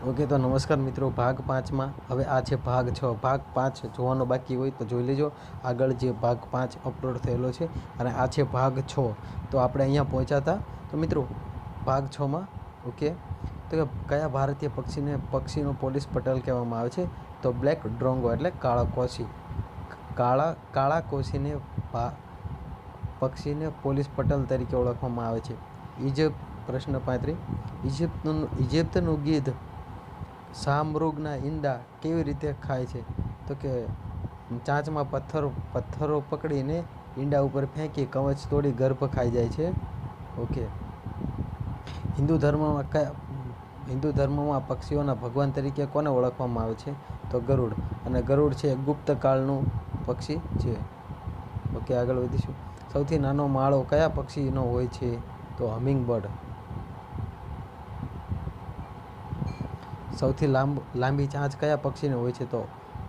Okay तो नमस्कार मित्रों, भाग 5 में हवे आ छे भाग 6। भाग 5 જોવાનો બાકી હોય તો જોઈ લેજો। આગળ જે ભાગ 5 અપલોડ થયેલો છે અને આ છે ભાગ 6। તો આપણે અહીંયા પહોંચ્યા હતા। તો મિત્રો ભાગ 6 માં ઓકે તો કયા ભારતીય પક્ષીનો પોલીસ પટેલ કહેવામાં આવે છે? તો બ્લેક ડ્રોંગો એટલે કાળા કોશી। કાળા કોશીને પક્ષીને પોલીસ પટેલ તરીકે ઓળખવામાં આવે છે। પ્રશ્ન 35 ઇજિપ્તનું ગીધ શાહમૃગના ઈંડા કેવી રીતે ખાય છે? તો કે ચાંચમાં પથ્થરો પકડીને ઈંડા ઉપર ફેંકી કવચ તોડી ગર્ભ ખાઈ જાય છે। ઓકે, હિન્દુ ધર્મમાં પક્ષીઓના ભગવાન તરીકે કોને ઓળખવામાં આવે છે? તો ગરુડ। અને ગરુડ છે ગુપ્ત કાળનું પક્ષી છે। ઓકે, આગળ વધીશું। સૌથી નાનો માળો કયા પક્ષીનો હોય છે? તો હમિંગ બર્ડ। સૌથી લાંબી ચાંચ કયા પક્ષીને હોય છે? તો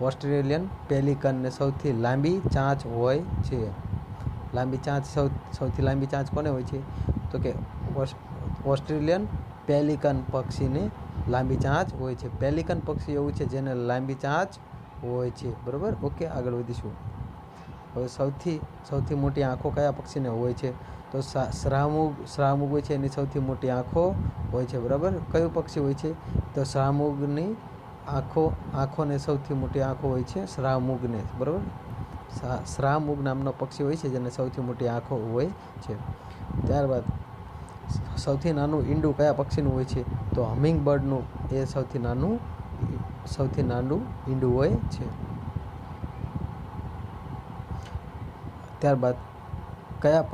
ઓસ્ટ્રેલિયન પેલિકન ને સૌથી લાંબી ચાંચ હોય છે। સૌથી લાંબી ચાંચ કોને હોય છે? તો કે ઓસ્ટ્રેલિયન પેલિકન પક્ષીને લાંબી ચાંચ હોય છે। પેલિકન પક્ષી એવું છે જેને લાંબી ચાંચ હોય છે, બરાબર। ઓકે, આગળ વધીશું। હવે સૌથી મોટી આંખો કયા પક્ષીને હોય છે? તો શ્રામુગ હોય છે, એની સૌથી મોટી આંખો હોય છે, બરાબર। કયું પક્ષી હોય છે? તો શ્રામુગની આંખોને સૌથી મોટી આંખો હોય છે શ્રામુગને, બરાબર। શ્રામુગ નામનો પક્ષી હોય છે જેને સૌથી મોટી આંખો હોય છે। ત્યારબાદ સૌથી નાનું ઈંડું કયા પક્ષીનું હોય છે? તો હમિંગ બર્ડનું એ સૌથી નાનું ઈંડું હોય છે। ત્યારબાદ કયા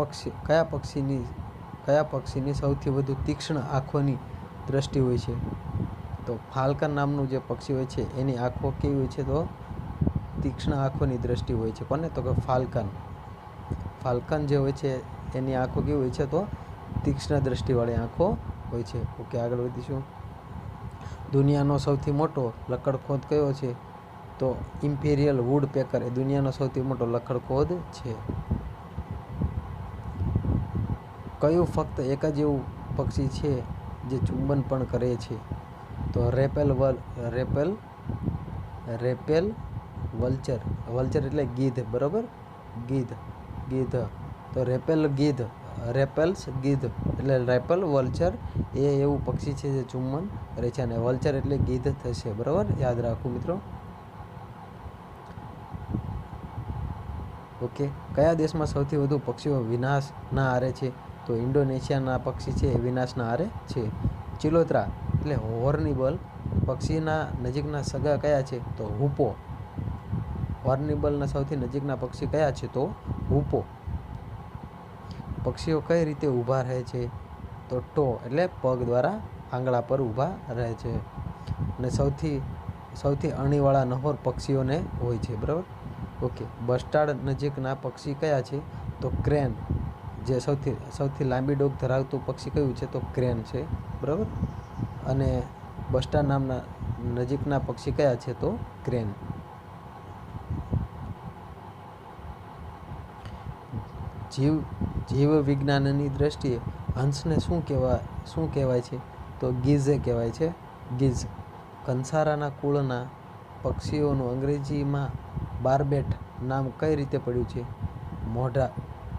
પક્ષીની સૌથી વધુ તીક્ષ્ણ આંખોની દ્રષ્ટિ હોય છે? તો ફાલ્કન નામનું જે પક્ષી હોય છે એની આંખો કેવી હોય છે? તો તીક્ષ્ણ આંખોની દ્રષ્ટિ હોય છે। કોને? તો કે ફાલ્કન જે હોય છે એની આંખો કેવી હોય છે? તો તીક્ષ્ણ દ્રષ્ટિવાળી આંખો હોય છે। ઓકે, આગળ વધીશું। દુનિયાનો સૌથી મોટો લકડખોદ કયો છે? તો ઇમ્પિરિયલ વુડ પેકર એ દુનિયાનો સૌથી મોટો લકડખોદ છે। કયું ફક્ત એક જ એવું પક્ષી છે જે ચુંબન પણ કરે છે? તો રેપેલ વલ્ચર। વલ્ચર એટલે ગીધ, બરાબર, ગીધ। તો રેપેલ્સ ગીધ એટલે રેપેલ વલ્ચર એ એવું પક્ષી છે જે ચુંબન કરે છે, અને વલ્ચર એટલે ગીધ થશે, બરાબર, યાદ રાખો મિત્રો। ઓકે, કયા દેશમાં સૌથી વધુ પક્ષીઓ વિનાશના આરે છે? તો ઇન્ડોનેશિયાના પક્ષી છે એ વિનાશના આરે છે। ચિલોત્રા એટલે હોર્નિબલ પક્ષીના નજીકના સગા કયા છે? તો હુપો। હોર્નિબલના સૌથી નજીકના પક્ષી કયા છે? તો હુપો। પક્ષીઓ કઈ રીતે ઊભા રહે છે? તો ટો એટલે પગ દ્વારા આંગળા પર ઊભા રહે છે। અને સૌથી અણીવાળા નહોર પક્ષીઓને હોય છે, બરાબર। ઓકે, બસ્ટાર્ડ નજીકના પક્ષી કયા છે? તો ક્રેન। જે સૌથી લાંબી ડોક ધરાવતું પક્ષી કયું છે? તો ક્રેન છે, બરાબર। અને બસ્ટાર્ડ નામના નજીકના પક્ષી કયા છે? તો ક્રેન। જીવ વિજ્ઞાનની દ્રષ્ટિએ હંસને શું કહેવાય છે? તો ગીઝે કહેવાય છે, ગીઝ। કંસારાના કુળના પક્ષીઓનું અંગ્રેજીમાં બાર્બેટ નામ કઈ રીતે પડ્યું છે?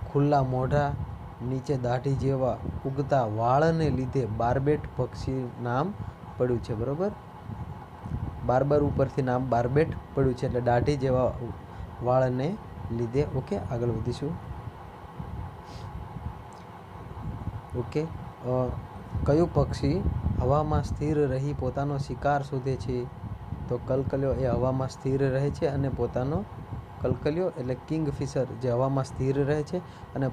ખુલ્લા મોઢા નીચે દાઢી જેવા ઉગતા વાળને લીધે બાર્બેટ પક્ષી નામ પડ્યું છે, બરાબર। બાર્બર ઉપરથી નામ બાર્બેટ પડ્યું છે, એટલે દાઢી જેવા વાળને લીધે। ઓકે, આગળ વધીશું। ઓકે, કયું પક્ષી હવામાં સ્થિર રહી પોતાનો શિકાર શોધે છે? તો કલકલિયો એ હવામાં સ્થિર રહે છે અને કલકલિયો એટલે કિંગફિશર જે હવામાં સ્થિર રહે છે અને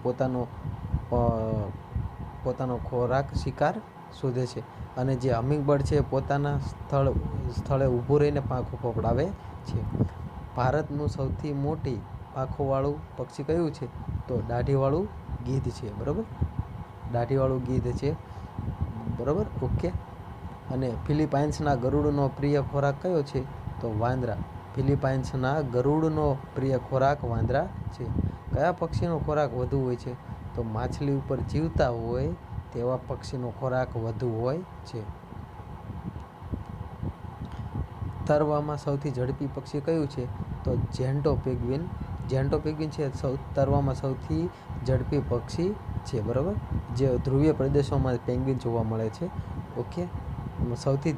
પોતાનો ખોરાક શિકાર શોધે છે। અને જે હમિંગ બર્ડ છે એ પોતાના સ્થળે ઊભું રહીને પાંખો ફફડાવે છે। ભારતનું સૌથી મોટી પાંખોવાળું પક્ષી કયું છે? તો દાઢીવાળું ગીધ છે, બરાબર, દાઢીવાળું ગીધ છે, બરાબર। ઓકે, અને ફિલિપાઇન્સના ગરુડનો પ્રિય ખોરાક કયો છે? તો વાંદરા। ફિલિપાઇન્સના ગરુડનો પ્રિય ખોરાક વાંદરા છે। કયા પક્ષીનો ખોરાક વધુ હોય છે? તો માછલી ઉપર જીવતા હોય તેવા પક્ષીનો ખોરાક વધુ હોય છે। તરવામાં સૌથી ઝડપી પક્ષી કયું છે? તો જેન્ટો પેંગ્વિન. જેન્ટો પેંગ્વિન છે તરવામાં સૌથી ઝડપી પક્ષી છે, બરાબર. જે ધ્રુવીય પ્રદેશોમાં પેંગ્વિન જોવા મળે છે. ઓકે. સૌથી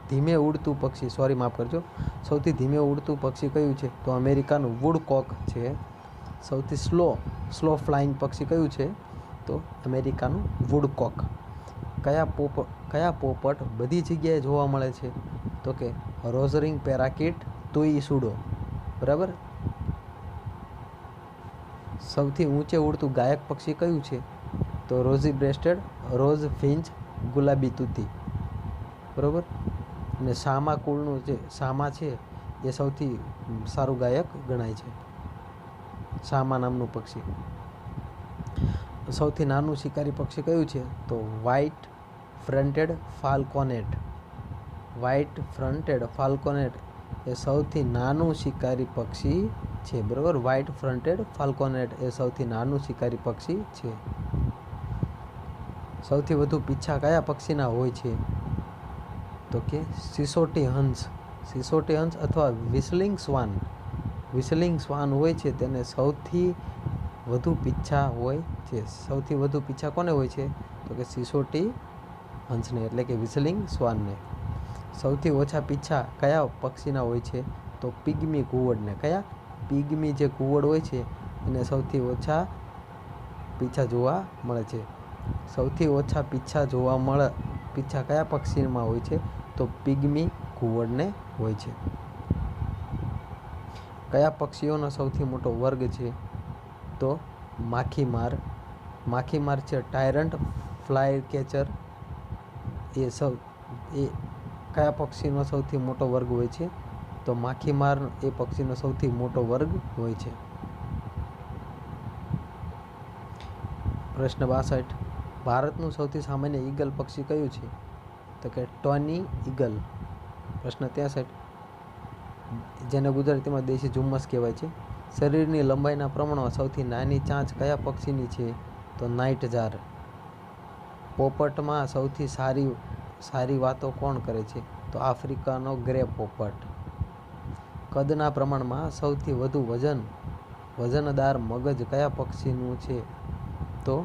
ધીમે ઉડતું પક્ષી, સોરી માફ કરજો, સૌથી ધીમે ઉડતું પક્ષી કયું છે? તો અમેરિકન વુડકોક છે. સૌથી સ્લો ફ્લાઇંગ પક્ષી કયું છે? તો અમેરિકાનું વુડકોક. કયા પોપટ બધી જગ્યાએ જોવા મળે છે? તો કે રોઝરિંગ પેરાકીટ, તુઈ સુડો, બરાબર. સૌથી ઊંચે ઉડતું ગાયક પક્ષી કયું છે? તો રોઝી બ્રેસ્ટેડ, રોઝ ફિન્ચ, ગુલાબી તૂતી, બરાબર. અને સામા કુળનું જે સામા છે એ સૌથી સારું ગાયક ગણાય છે, સામા નામનું પક્ષી. સૌથી નાનું શિકારી પક્ષી કયું છે? તો વ્હાઇટ ફ્રન્ટેડ ફાલ્કોનેટ. વ્હાઇટ ફ્રન્ટેડ ફાલ્કોનેટ એ સૌથી નાનું શિકારી પક્ષી છે, બરાબર. વ્હાઇટ ફ્રન્ટેડ ફાલ્કોનેટ એ સૌથી નાનું શિકારી પક્ષી છે. સૌથી વધુ પીંછા કયા પક્ષીના હોય છે? તો કે સિસોટી હંસ. સિસોટી હંસ અથવા વિસલિંગ શ્વાન. વિસલિંગ શ્વાન હોય છે તેને સૌથી વધુ પીંછા હોય છે. સૌથી વધુ પીંછા કોને હોય છે? તો કે સિસોટી હંસને, એટલે કે વિસલિંગ શ્વાનને. સૌથી ઓછા પીંછા કયા પક્ષીના હોય છે? તો પિગ્મી ઘુવડને. કયા? પિગ્મી જે ઘુવડ હોય છે એને સૌથી ઓછા પીંછા જોવા મળે છે. સૌથી ઓછા પીંછા કયા પક્ષીમાં હોય છે? તો પિગ્મી ઘુવડને હોય છે. કયા પક્ષીઓનો સૌથી મોટો વર્ગ છે? તો માખીમાર. માખીમાર છે ટાયરન્ટ ફ્લાય કેચર. એ કયા પક્ષીનો સૌથી મોટો વર્ગ હોય છે? તો માખીમાર એ પક્ષીનો સૌથી મોટો વર્ગ હોય છે. પ્રશ્ન 62. ભારતનું સૌથી સામાન્ય ઈગલ પક્ષી કયું છે? તો કે ટોની ઈગલ. પ્રશ્ન 63. જેને ગુજરાતીમાં દેશી ઝુમ્મસ કહેવાય છે. શરીરની લંબાઈના પ્રમાણમાં સૌથી નાની ચાંચ કયા પક્ષીની છે? તો નાઇટજાર. પોપટમાં સૌથી સારી વાતો કોણ કરે છે? તો આફ્રિકાનો ગ્રે પોપટ. કદના પ્રમાણમાં સૌથી વધુ વજનદાર મગજ કયા પક્ષીનું છે? તો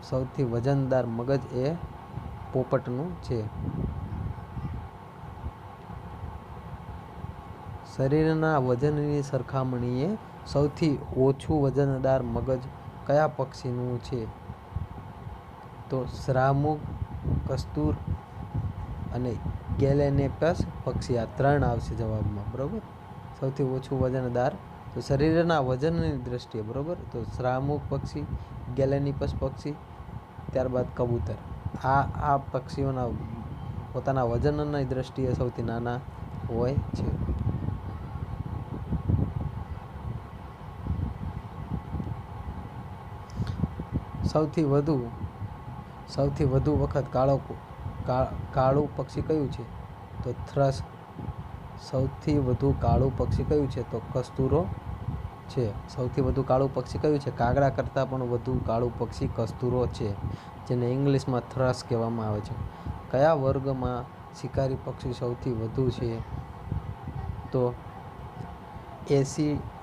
સૌથી વજનદાર મગજ એ પોપટનું છે. શરીરના વજનની સરખામણીએ સૌથી ઓછું વજનદાર મગજ કયા પક્ષીનું છે? તો શ્રામુગ, કસ્તુર અને ગેલેનેપસ પક્ષી. આ 3 આવશે જવાબમાં, બરાબર. સૌથી ઓછું વજનદાર તો શરીરના વજનની દ્રષ્ટિએ, બરાબર, તો શ્રામુગ પક્ષી, ગેલેનિપસ પક્ષી, ત્યારબાદ કબૂતર. આ પક્ષીઓના પોતાના વજનની દ્રષ્ટિએ સૌથી નાના હોય છે. સૌથી વધુ વખત કાળું પક્ષી કયું છે? તો થ્રસ. સૌથી વધુ કાળું પક્ષી કયું છે? તો કસ્તુરો છે. સૌથી વધુ કાળું પક્ષી કયું છે? કાગડા કરતાં પણ વધુ કાળું પક્ષી કસ્તુરો છે, જેને ઇંગ્લિશમાં થ્રસ કહેવામાં આવે છે. કયા વર્ગમાં શિકારી પક્ષી સૌથી વધુ છે? તો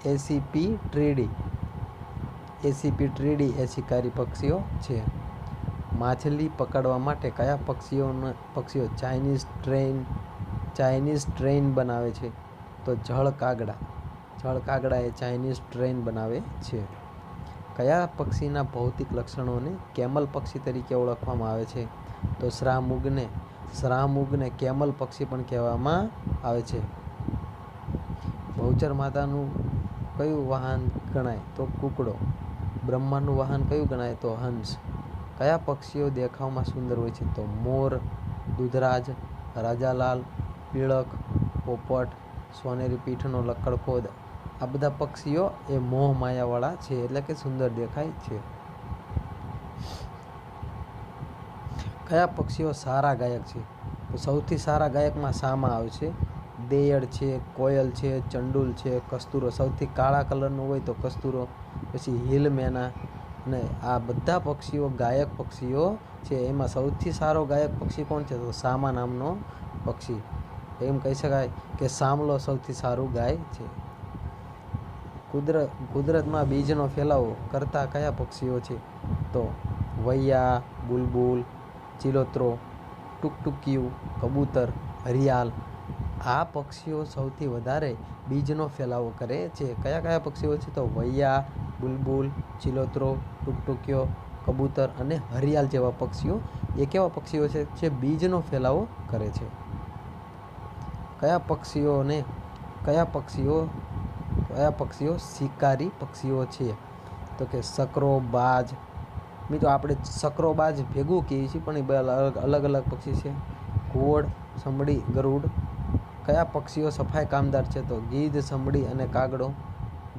એસીપીટ્રીડી. એસીપીટ્રીડી એ શિકારી પક્ષીઓ છે. માછલી પકડવા માટે કયા પક્ષીઓ ચાઇનીઝ ટ્રેન બનાવે છે? તો જળ કાગડા એ ચાઇનીઝ ટ્રેન બનાવે છે. કયા પક્ષીના ભૌતિક લક્ષણોને કેમલ પક્ષી તરીકે ઓળખવામાં આવે છે? તો શ્રામુગને કેમલ પક્ષી પણ કહેવામાં આવે છે. બહુચર માતાનું કયું વાહન ગણાય? તો કુકડો. બ્રહ્માનું વાહન કયું ગણાય? તો હંસ. કયા પક્ષીઓ દેખાવમાં સુંદર હોય છે? તો મોર, દૂધરાજ, રાજાલાલ, પીળક, પોપટ, સોનેરી પીઠનો લક્કડખોદ. આ બધા પક્ષીઓ એ મોહ માયાવાળા છે, એટલે કે સુંદર દેખાય છે. કયા પક્ષીઓ સારા ગાયક છે? તો સૌથી સારા ગાયકમાં સામા આવે છે, દેયડ છે, કોયલ છે, ચંડુલ છે, કસ્તુરો. સૌથી કાળા કલરનું હોય તો કસ્તુરો. પછી હિલ મેના, અને આ બધા પક્ષીઓ ગાયક પક્ષીઓ છે. એમાં સૌથી સારો ગાયક પક્ષી કોણ છે? તો સામા નામનો પક્ષી. એમ કહી શકાય કે સામલો સૌથી સારું ગાય છે. કુદરતમાં બીજનો ફેલાવો કરતા કયા પક્ષીઓ છે? તો વૈયા, બુલબુલ, ચિલોત્રો, ટુકટુકિયું, કબૂતર, હરિયાલ. આ પક્ષીઓ સૌથી વધારે બીજનો ફેલાવો કરે છે. કયા કયા પક્ષીઓ છે? તો વૈયા, બુલબુલ, ચિલોત્રો, ટુકટુકિયો, કબૂતર અને હરિયાલ જેવા પક્ષીઓ એ કેવા પક્ષીઓ છે જે બીજનો ફેલાવો કરે છે? કયા પક્ષીઓ શિકારી પક્ષીઓ છે? તો કે સકરો, બાજ. મિત્રો આપણે સકરો, બાજ ભેગું કહીએ છીએ પણ એ અલગ અલગ પક્ષી છે. ઘુવડ, સમડી, ગરુડ. કયા પક્ષીઓ સફાઈ કામદાર છે? તો ગીધ, સમડી અને કાગડો.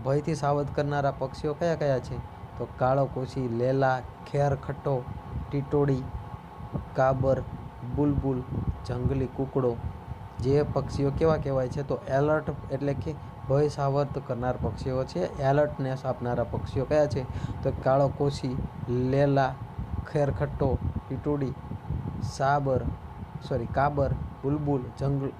ભયથી સાવધ કરનારા પક્ષીઓ કયા કયા છે? તો કાળો કોશી, લેલા, ખેરખટ્ટો, ટીટોડી, કાબર, બુલબુલ, જંગલી કુકડો. જે પક્ષીઓ કેવા કહેવાય છે? તો એલર્ટ એટલે કે ભય સાવધ કરનાર પક્ષીઓ છે. એલર્ટનેસ આપનારા પક્ષીઓ કયા છે? તો કાળો કોશી, લેલા, ખેરખટ્ટો, ટીટોડી, કાબર, બુલબુલ,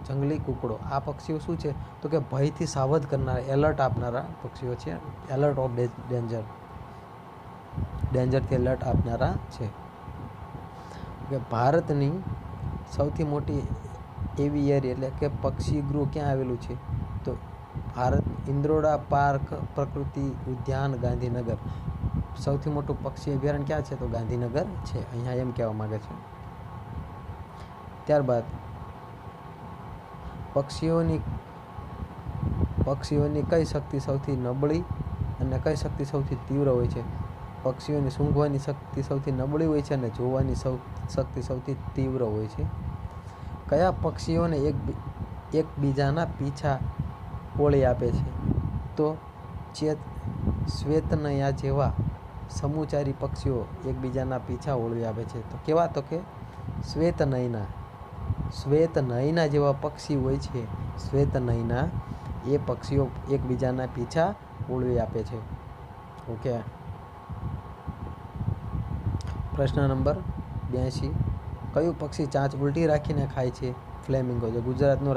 જંગલી કુકડો. આ પક્ષીઓ શું છે? તો કે ભયથી સાવધ કરનારા, એલર્ટ આપનારા પક્ષીઓ છે. એલર્ટ ઓફ ડેન્જર, ડેન્જરથી એલર્ટ આપનારા છે. કે ભારતની સૌથી મોટી એવિયરી એટલે કે પક્ષી ગૃહ ક્યાં આવેલું છે? તો ઇન્દ્રોડા પાર્ક પ્રકૃતિ ઉદ્યાન, ગાંધીનગર. સૌથી મોટું પક્ષી અભયારણ્ય ક્યાં છે? તો ગાંધીનગર છે. અહીંયા એમ કહેવા માંગે છે. ત્યારબાદ પક્ષીઓની કઈ શક્તિ સૌથી નબળી અને કઈ શક્તિ સૌથી તીવ્ર હોય છે? પક્ષીઓની સૂંઘવાની શક્તિ સૌથી નબળી હોય છે અને જોવાની શક્તિ સૌથી તીવ્ર હોય છે. કયા પક્ષીઓને એકબીજાના પીછા ઓળી આપે છે? તો શ્વેતનયા જેવા સમૂહચારી પક્ષીઓ એકબીજાના પીછા ઓળવી આપે છે. તો કેવા? તો કે શ્વેતનયના જેવા પક્ષી હોય છે. શ્વેતનયના એ પક્ષીઓ એકબીજાના પીછા ઓળવી આપે છે. ઓકે. પ્રશ્ન નંબર 82. કયું પક્ષી ચાંચ ઉલટી રાખીને ખાય છે? ફ્લેમિંગો. જે ગુજરાતનું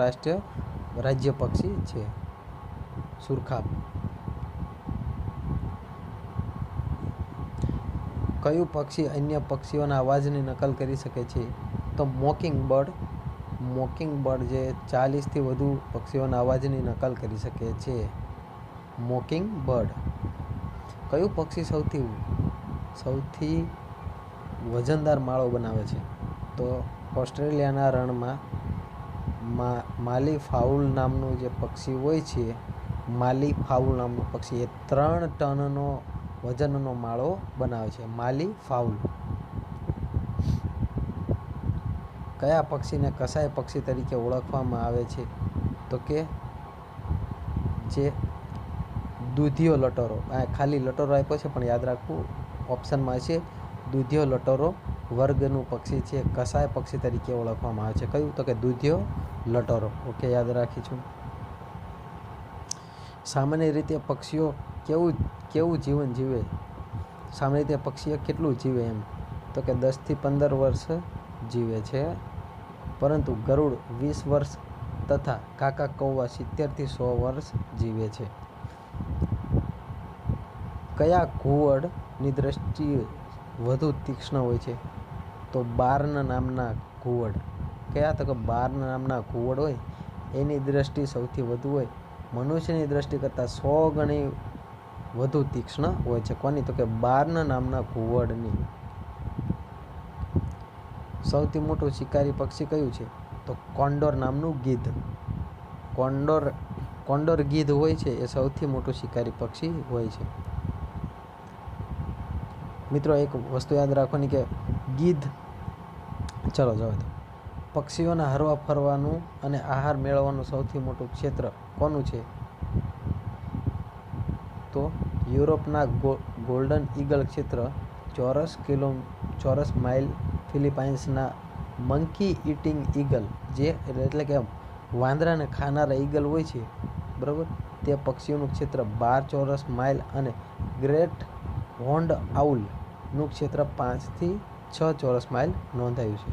રાજ્ય પક્ષી છે. સુરખાબ. કયું પક્ષી અન્ય પક્ષીઓના અવાજની નકલ કરી શકે છે? તો મોકિંગ બર્ડ જે 40થી વધુ પક્ષીઓના અવાજની નકલ કરી શકે છે. મોકિંગ બર્ડ. કયું પક્ષી સૌથી વજનદાર માળો બનાવે છે? તો ઓસ્ટ્રેલિયાના રણમાં માલી ફાઉલ નામનું જે પક્ષી હોય છે, માલી ફાઉલ નામનું પક્ષી એ 3 ટનનો વજનનો માળો બનાવે છે. માલી ફાઉલ. કયા પક્ષીને કસાઈ પક્ષી તરીકે ઓળખવામાં આવે છે? તો કે જે દૂધિયો લટોરો. આ ખાલી લટોરો આપ્યો છે પણ યાદ રાખવું ઓપ્શનમાં છે. દૂધિયો લટોરો વર્ગનું પક્ષી છે. કસાઈ પક્ષી તરીકે ઓળખવામાં આવે છે. કયું? તો કે દૂધિયો લટોરો. ઓકે, યાદ રાખીશું. સામાન્ય રીતે પક્ષીઓ કેવું જીવન જીવે? સામાન્ય રીતે પક્ષીઓ કેટલું જીવે એમ? તો કે 10થી 15 વર્ષ જીવે છે. પરંતુ ગરુડ 20 વર્ષ તથા કાકા કૌવા 70થી 100 વર્ષ જીવે છે. કયા ઘુવડની દ્રષ્ટિએ વધુ તીક્ષ્ણ હોય છે? તો બાર્ન નામના ઘુવડ. કયા? તો કે બાર્ન નામના ઘુવડ હોય એની દ્રષ્ટિ સૌથી વધુ હોય. મનુષ્યની દ્રષ્ટિ કરતાં 100 ગણી વધુ તીક્ષ્ણ હોય છે. કોની? તો કે બાર્ન નામના ઘુવડની. સૌથી મોટું શિકારી પક્ષી કયું છે? તો કોન્ડોર નામનું ગીધ. કોન્ડોર ગીધ હોય છે એ સૌથી મોટું શિકારી પક્ષી હોય છે. મિત્રો એક વસ્તુ યાદ રાખવાની કે ગીધ, ચલો જવા દો. પક્ષીઓના હરવા ફરવાનું અને આહાર મેળવવાનું સૌથી મોટું ક્ષેત્ર કોનું છે? તો યુરોપના ગોલ્ડન ઈગલ ક્ષેત્ર ચોરસ માઇલ. ફિલિપાઇન્સના મંકી ઇટિંગ ઈગલ જે એટલે કે વાંદરાને ખાનારા ઈગલ હોય છે, બરાબર, તે પક્ષીઓનું ક્ષેત્ર 12 ચોરસ માઇલ અને ગ્રેટ હોર્ન્ડ આઉલનું ક્ષેત્ર 5 થી 6 ચોરસ માઇલ નોંધાયું છે.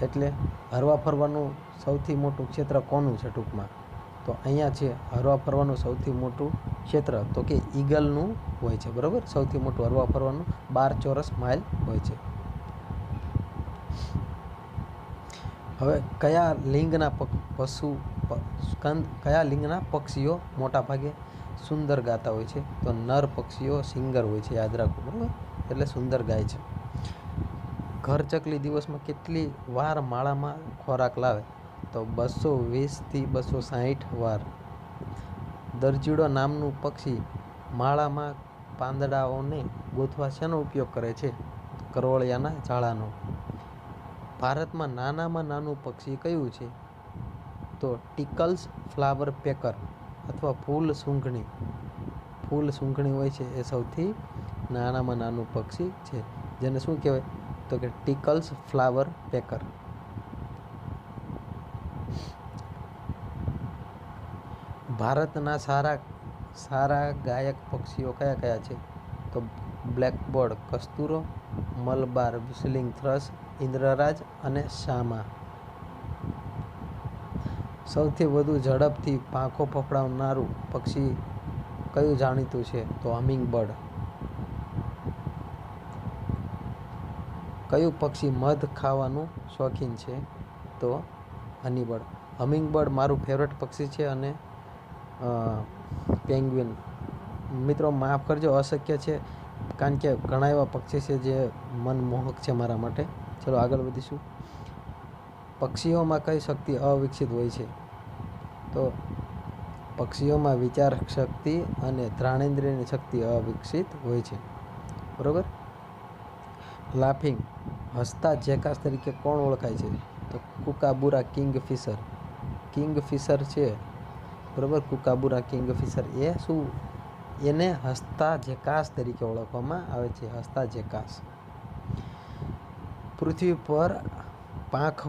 એટલે હરવા ફરવાનું સૌથી મોટું ક્ષેત્ર કોનું છે ટૂંકમાં? તો અહીંયા છે હરવા ફરવાનું સૌથી મોટું ક્ષેત્ર, તો કે ઈગલનું હોય છે. બરાબર, સૌથી મોટું હરવા ફરવાનું 12 ચોરસ માઇલ હોય છે. હવે કયા લિંગના પક્ષીઓ મોટા ભાગે સુંદર ગાતા હોય છે? તો નર પક્ષીઓ સિંગર હોય છે, યાદ રાખો. બરાબર, એટલે સુંદર ગાય છે. ઘર ચકલી દિવસમાં કેટલી વાર માળામાં ખોરાક લાવે? તો 220 થી 260 વાર. દરજીડો નામનું પક્ષી માળામાં પાંદડાઓને ગોથવા શેનો ઉપયોગ કરે છે? કરોળિયાના જાળાનો. ભારતમાં નાનામાં નાનું પક્ષી કયું છે? તો ટીકલ્સ ફ્લાવર પેકર અથવા ફૂલ સૂંઘણી. ફૂલ સૂંઘણી હોય છે એ સૌથી નાનામાં નાનું પક્ષી છે, જેને શું કહેવાય? તો કે ટીકલ્સ ફ્લાવર પેકર. ભારતના સારા ગાયક પક્ષીઓ કયા કયા છે? તો બ્લેકબર્ડ કસ્તુરો, મલબાર વ્હિસલિંગ થ્રશ, ઇન્દ્રરાજ અને શામા. સૌથી વધુ ઝડપથી પાંખો ફફડાવનારું પક્ષી કયું જાણીતું છે? તો હમિંગબર્ડ. કયું પક્ષી મધ ખાવાનું શોખીન છે? તો હનીબર્ડ. હમિંગબર્ડ મારું ફેવરેટ પક્ષી છે અને પેંગ્વિન. મિત્રો માફ કરજો, અશક્ય છે, કારણ કે ઘણા એવા પક્ષી છે જે મનમોહક છે મારા માટે. ચલો આગળ વધીશું. પક્ષીઓમાં કઈ શક્તિ અવિકસિત હોય છે? તો પક્ષીઓમાં વિચાર શક્તિ અને ઘ્રાણેન્દ્રિયની શક્તિ અવિકસિત હોય છે. બરાબર. લાફિંગ હસતા જેકાસ તરીકે કોણ ઓળખાય છે? તો કુકાબુરા કિંગફિશર. કિંગફિશર છે, બરાબર, કુકાબુરા કિંગફિશર એ શું? એને હસતા જેકાસ તરીકે ઓળખવામાં આવે છે. હસતા જેકાસ. પૃથ્વી પર પાંખ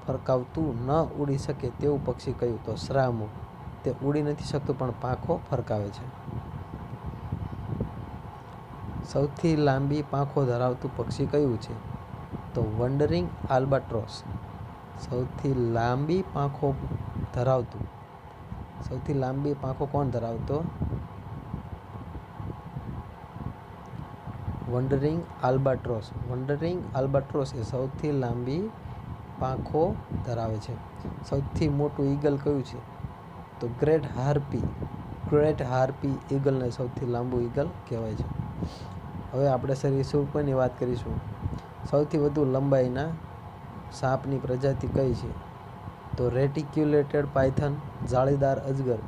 ફરકાવતું ન ઉડી શકે તેવું પક્ષી કયું? તો શ્રામુ. તે ઉડી નથી શકતું પણ પાંખો ફરકાવે છે. સૌથી લાંબી પાંખો ધરાવતું પક્ષી કયું છે? તો વન્ડરિંગ આલ્બાટ્રોસ. સૌથી લાંબી પાંખો કોણ ધરાવતો? વન્ડરિંગ આલ્બાટ્રોસ. વન્ડરિંગ આલ્બાટ્રોસ એ સૌથી લાંબી પાંખો ધરાવે છે. સૌથી મોટું ઈગલ કયું છે? તો ગ્રેટ હાર્પી. ગ્રેટ હાર્પી ઈગલને સૌથી લાંબુ ઈગલ કહેવાય છે. હવે આપણે સરીસૃપોની વાત કરીશું. સૌથી વધુ લંબાઈના સાપની પ્રજાતિ કઈ છે? તો રેટિક્યુલેટેડ પાયથન. જાળીદાર અજગર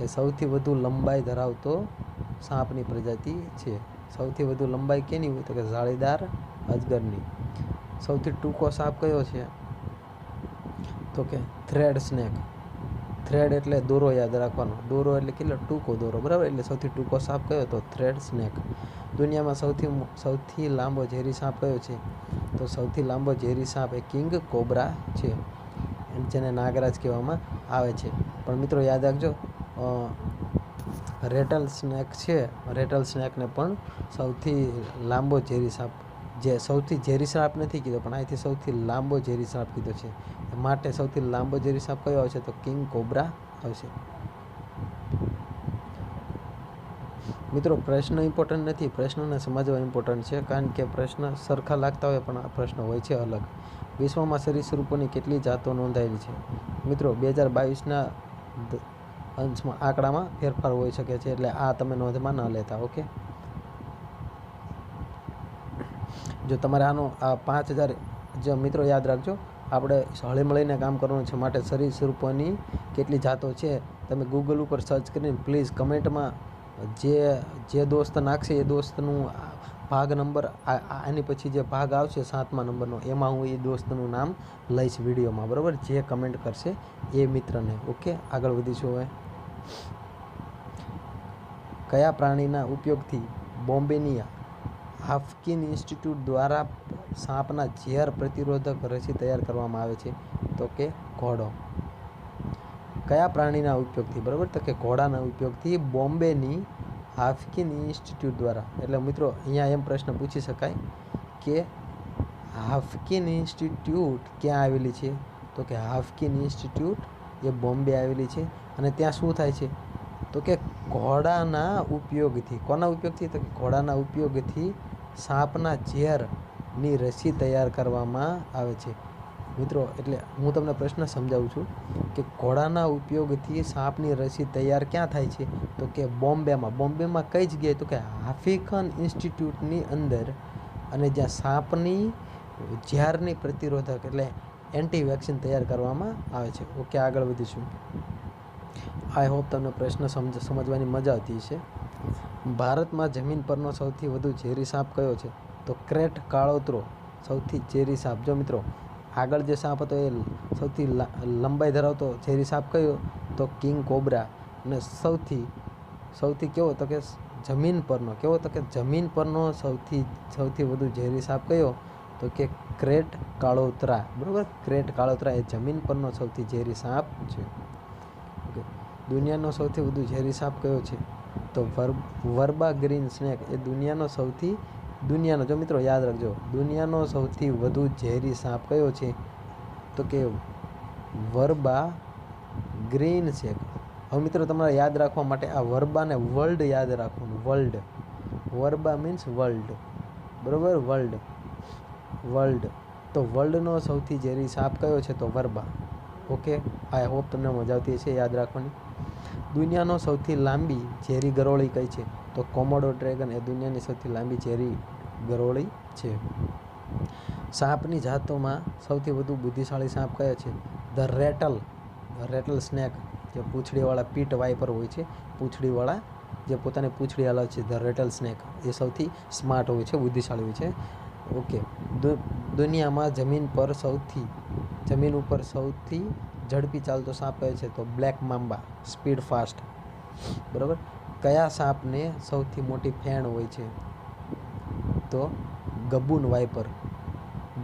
એ સૌથી વધુ લંબાઈ ધરાવતો સાપની પ્રજાતિ છે. સૌથી વધુ લંબાઈ કેની હોય? તો કે જાળીદાર અજગરની. સૌથી ટૂંકો સાપ કયો છે? તો કે થ્રેડ સ્નેક. થ્રેડ એટલે દોરો, યાદ રાખવાનો. દોરો એટલે કેટલો ટૂંકો દોરો, બરાબર. એટલે સૌથી ટૂંકો સાપ કયો? તો થ્રેડ સ્નેક. દુનિયામાં સૌથી લાંબો ઝેરી સાપ કયો છે? તો સૌથી લાંબો ઝેરી સાપ એ કિંગ કોબ્રા છે, જેને નાગરાજ કહેવામાં આવે છે. પણ મિત્રો યાદ રાખજો, રેટલ સ્નેક છે, રેટલ સ્નેકને પણ સૌથી લાંબો ઝેરી સાપ, જે સૌથી ઝેરી સાપ નથી કીધો પણ અહીંથી સૌથી લાંબો ઝેરી સાપ કીધો છે. માટે સૌથી લાંબો ઝેરી સાપ કયો આવશે? તો કિંગ કોબ્રા આવશે. મિત્રો પ્રશ્ન ઇમ્પોર્ટન્ટ નથી, પ્રશ્નોને સમજવા ઇમ્પોર્ટન્ટ છે, કારણ કે પ્રશ્ન સરખા લાગતા હોય પણ આ પ્રશ્ન હોય છે અલગ. વિશ્વમાં સરીસૃપોની કેટલી જાતો નોંધાયેલી છે? મિત્રો 2022ના અંશમાં આંકડામાં ફેરફાર હોઈ શકે છે, એટલે આ તમે નોંધમાં ન લેતા. ઓકે, જો તમારે આનો આ 5000 જો મિત્રો યાદ રાખજો, આપણે હળી મળીને કામ કરવાનું છે. માટે સરીસૃપોની કેટલી જાતો છે તમે ગૂગલ ઉપર સર્ચ કરીને પ્લીઝ કમેન્ટમાં જે દોસ્ત નાખશે એ દોસ્તનું ભાગ નંબર આની પછી જે ભાગ આવશે 7મા નંબરનો, એમાં હું એ દોસ્તનું નામ લઈશ વિડીયોમાં, બરાબર, જે કમેન્ટ કરશે એ મિત્રને. ઓકે, આગળ વધીશું. હવે કયા પ્રાણીના ઉપયોગથી બોમ્બેની હાફકિન ઇન્સ્ટિટ્યૂટ દ્વારા સાપના ઝેર પ્રતિરોધક રસી તૈયાર કરવામાં આવે છે? તો કે ઘોડો. કયા પ્રાણીના ઉપયોગથી? બરાબર, તો કે ઘોડાના ઉપયોગથી બોમ્બેની હાફકિન ઇન્સ્ટિટ્યૂટ દ્વારા. એટલે મિત્રો અહીંયા એમ પ્રશ્ન પૂછી શકાય કે હાફકિન ઇન્સ્ટિટ્યૂટ ક્યાં આવેલી છે? તો કે હાફકિન ઇન્સ્ટિટ્યૂટ એ બોમ્બે આવેલી છે. અને ત્યાં શું થાય છે? તો કે ઘોડાના ઉપયોગથી. કોના ઉપયોગથી? તો કે ઘોડાના ઉપયોગથી સાપના ઝેરની રસી તૈયાર કરવામાં આવે છે. મિત્રો એટલે હું તમને પ્રશ્ન સમજાવું છું કે ઘોડાના ઉપયોગથી સાપની રસી તૈયાર ક્યાં થાય છે? તો કે બોમ્બેમાં. બોમ્બેમાં કઈ જગ્યાએ? તો કે હાફકિન ઇન્સ્ટિટ્યૂટની અંદર. અને જ્યાં સાપની ઝેરની પ્રતિરોધક એટલે એન્ટી વેક્સિન તૈયાર કરવામાં આવે છે. ઓકે, આગળ વધીશું. આઈ હોપ તમને પ્રશ્ન સમજવાની મજા આવતી છે. ભારતમાં જમીન પરનો સૌથી વધુ ઝેરી સાપ કયો છે? તો ક્રેટ કાળોતરો સૌથી ઝેરી સાપ. જો મિત્રો આગળ જે સાપ હતો એ સૌથી લંબાઈ ધરાવતો ઝેરી સાપ કયો? તો કિંગ કોબ્રા. અને સૌથી કેવો? તો કે જમીન પરનો. કેવો? તો કે જમીન પરનો સૌથી વધુ ઝેરી સાપ કયો? તો કે ક્રેટ કાળોતરા. બરાબર, ક્રેટ કાળોતરા એ જમીન પરનો સૌથી ઝેરી સાપ છે. ઓકે, દુનિયાનો સૌથી વધુ ઝેરી સાપ કયો છે? તો વર્બા ગ્રીન સ્નેક એ દુનિયાનો જો મિત્રો યાદ રાખજો, દુનિયાનો સૌથી વધુ ઝેરી સાપ કયો છે? તો કે વર્બા ગ્રીન સ્નેક. હવે મિત્રો તમારે યાદ રાખવા માટે આ વર્બાને વર્લ્ડ યાદ રાખવાનું. વર્બા મીન્સ વર્લ્ડ. બરાબર, વર્લ્ડ. તો વર્લ્ડનો સૌથી ઝેરી સાપ કયો છે? તો વર્બા. ઓકે, આઈ હોપ તમને મજા આવતી છે યાદ રાખવાની. દુનિયાનો સૌથી લાંબી ઝેરી ગરોળી કઈ છે? તો કોમોડો ડ્રેગન એ દુનિયાની સૌથી લાંબી ઝેરી ગરોળી છે. સાપની જાતોમાં સૌથી વધુ બુદ્ધિશાળી સાપ કયો છે? ધ રેટલ સ્નેક જે પૂંછડીવાળા પીટ વાઇપર હોય છે, પૂંછડીવાળા જે પોતાની પૂંછડી હલાવે છે, ધ રેટલ સ્નેક એ સૌથી સ્માર્ટ હોય છે, બુદ્ધિશાળી હોય છે. ઓકે, દુનિયામાં જમીન ઉપર સૌથી ઝડપી ચાલતો સાપ કયો છે? તો બ્લેક મામ્બા, સ્પીડ ફાસ્ટ. બરાબર, કયા સાપને સૌથી મોટી ફેણ હોય છે? તો ગબૂન વાઇપર.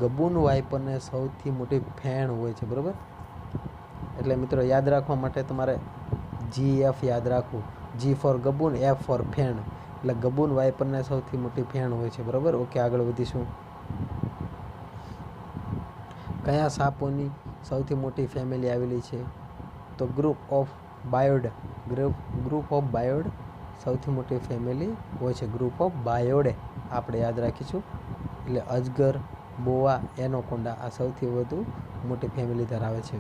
ગબૂન વાઇપરને સૌથી મોટી ફેણ હોય છે. બરાબર, એટલે મિત્રો યાદ રાખવા માટે તમારે GF યાદ રાખવું. G ફોર ગબૂન, F ફોર ફેણ. એટલે ગબૂન વાઇપરને સૌથી મોટી ફેણ હોય છે. બરાબર, ઓકે, આગળ વધીશું. કયા સાપોની સૌથી મોટી ફેમિલી આવેલી છે? તો ગ્રુપ ઓફ બાયોડ સૌથી મોટી ફેમિલી હોય છે. ગ્રુપ ઓફ બાયોડે આપણે યાદ રાખીશું. એટલે અજગર, બોવા, એનોકોન્ડા આ સૌથી વધુ મોટી ફેમિલી ધરાવે છે.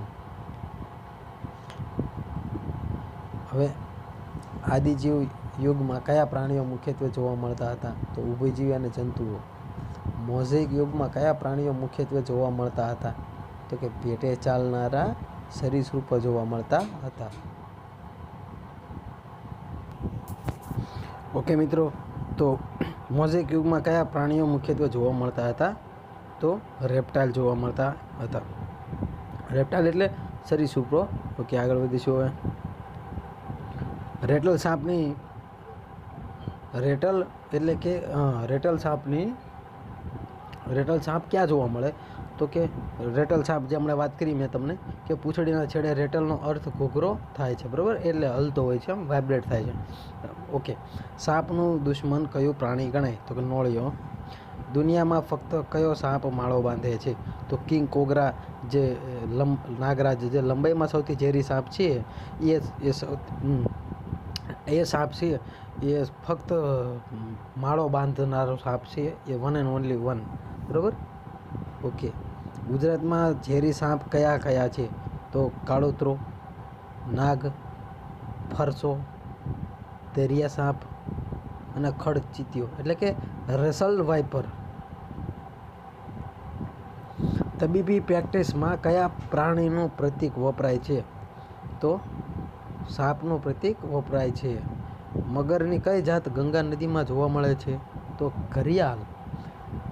હવે આદિજીવ યુગમાં કયા પ્રાણીઓ મુખ્યત્વે જોવા મળતા હતા? તો ઉભયજીવી અને જંતુઓ. મોઝેઇક યુગમાં કયા પ્રાણીઓ મુખ્યત્વે જોવા મળતા હતા? તો કે પેટે ચાલનારા સરીસૃપો જોવા મળતા હતા. ઓકે મિત્રો, તો મોઝેઇક યુગમાં કયા પ્રાણીઓ મુખ્યત્વે જોવા મળતા હતા? તો રેપ્ટાઇલ જોવા મળતા હતા. રેપ્ટાઇલ એટલે સરીસૃપો. ઓકે, આગળ વધીશું. હવે રેટલ સાપ ક્યાં જોવા મળે? તો કે રેટલ સાપ જે હમણાં વાત કરી મેં તમને કે પૂંછડીના છેડે રેટલનો અર્થ ઘોઘરો થાય છે. બરાબર, એટલે હલતો હોય છે, વાઇબ્રેટ થાય છે. ઓકે, સાપનું દુશ્મન કયું પ્રાણી ગણાય? તો કે નોળિયો. દુનિયામાં ફક્ત કયો સાપ માળો બાંધે છે? તો કિંગ કોબ્રા જે નાગરાજ જે લંબાઈમાં સૌથી ઝેરી સાપ છે એ સાપ છે એ ફક્ત માળો બાંધનારો સાપ છે. એ વન એન્ડ ઓનલી વન. બરાબર, ઓકે. ગુજરાતમાં ઝેરી સાપ કયા છે? તો કાળોતરો, નાગ, ફરસો, દરિયા સાપ અને ખડચિતિયો એટલે કે રસલ વાઇપર. તબીબી પ્રેક્ટિસમાં કયા પ્રાણીનું પ્રતીક વપરાય છે? તો સાપનું પ્રતીક વપરાય છે. મગરની કઈ જાત ગંગા નદીમાં જોવા મળે છે? તો ઘરિયાળ.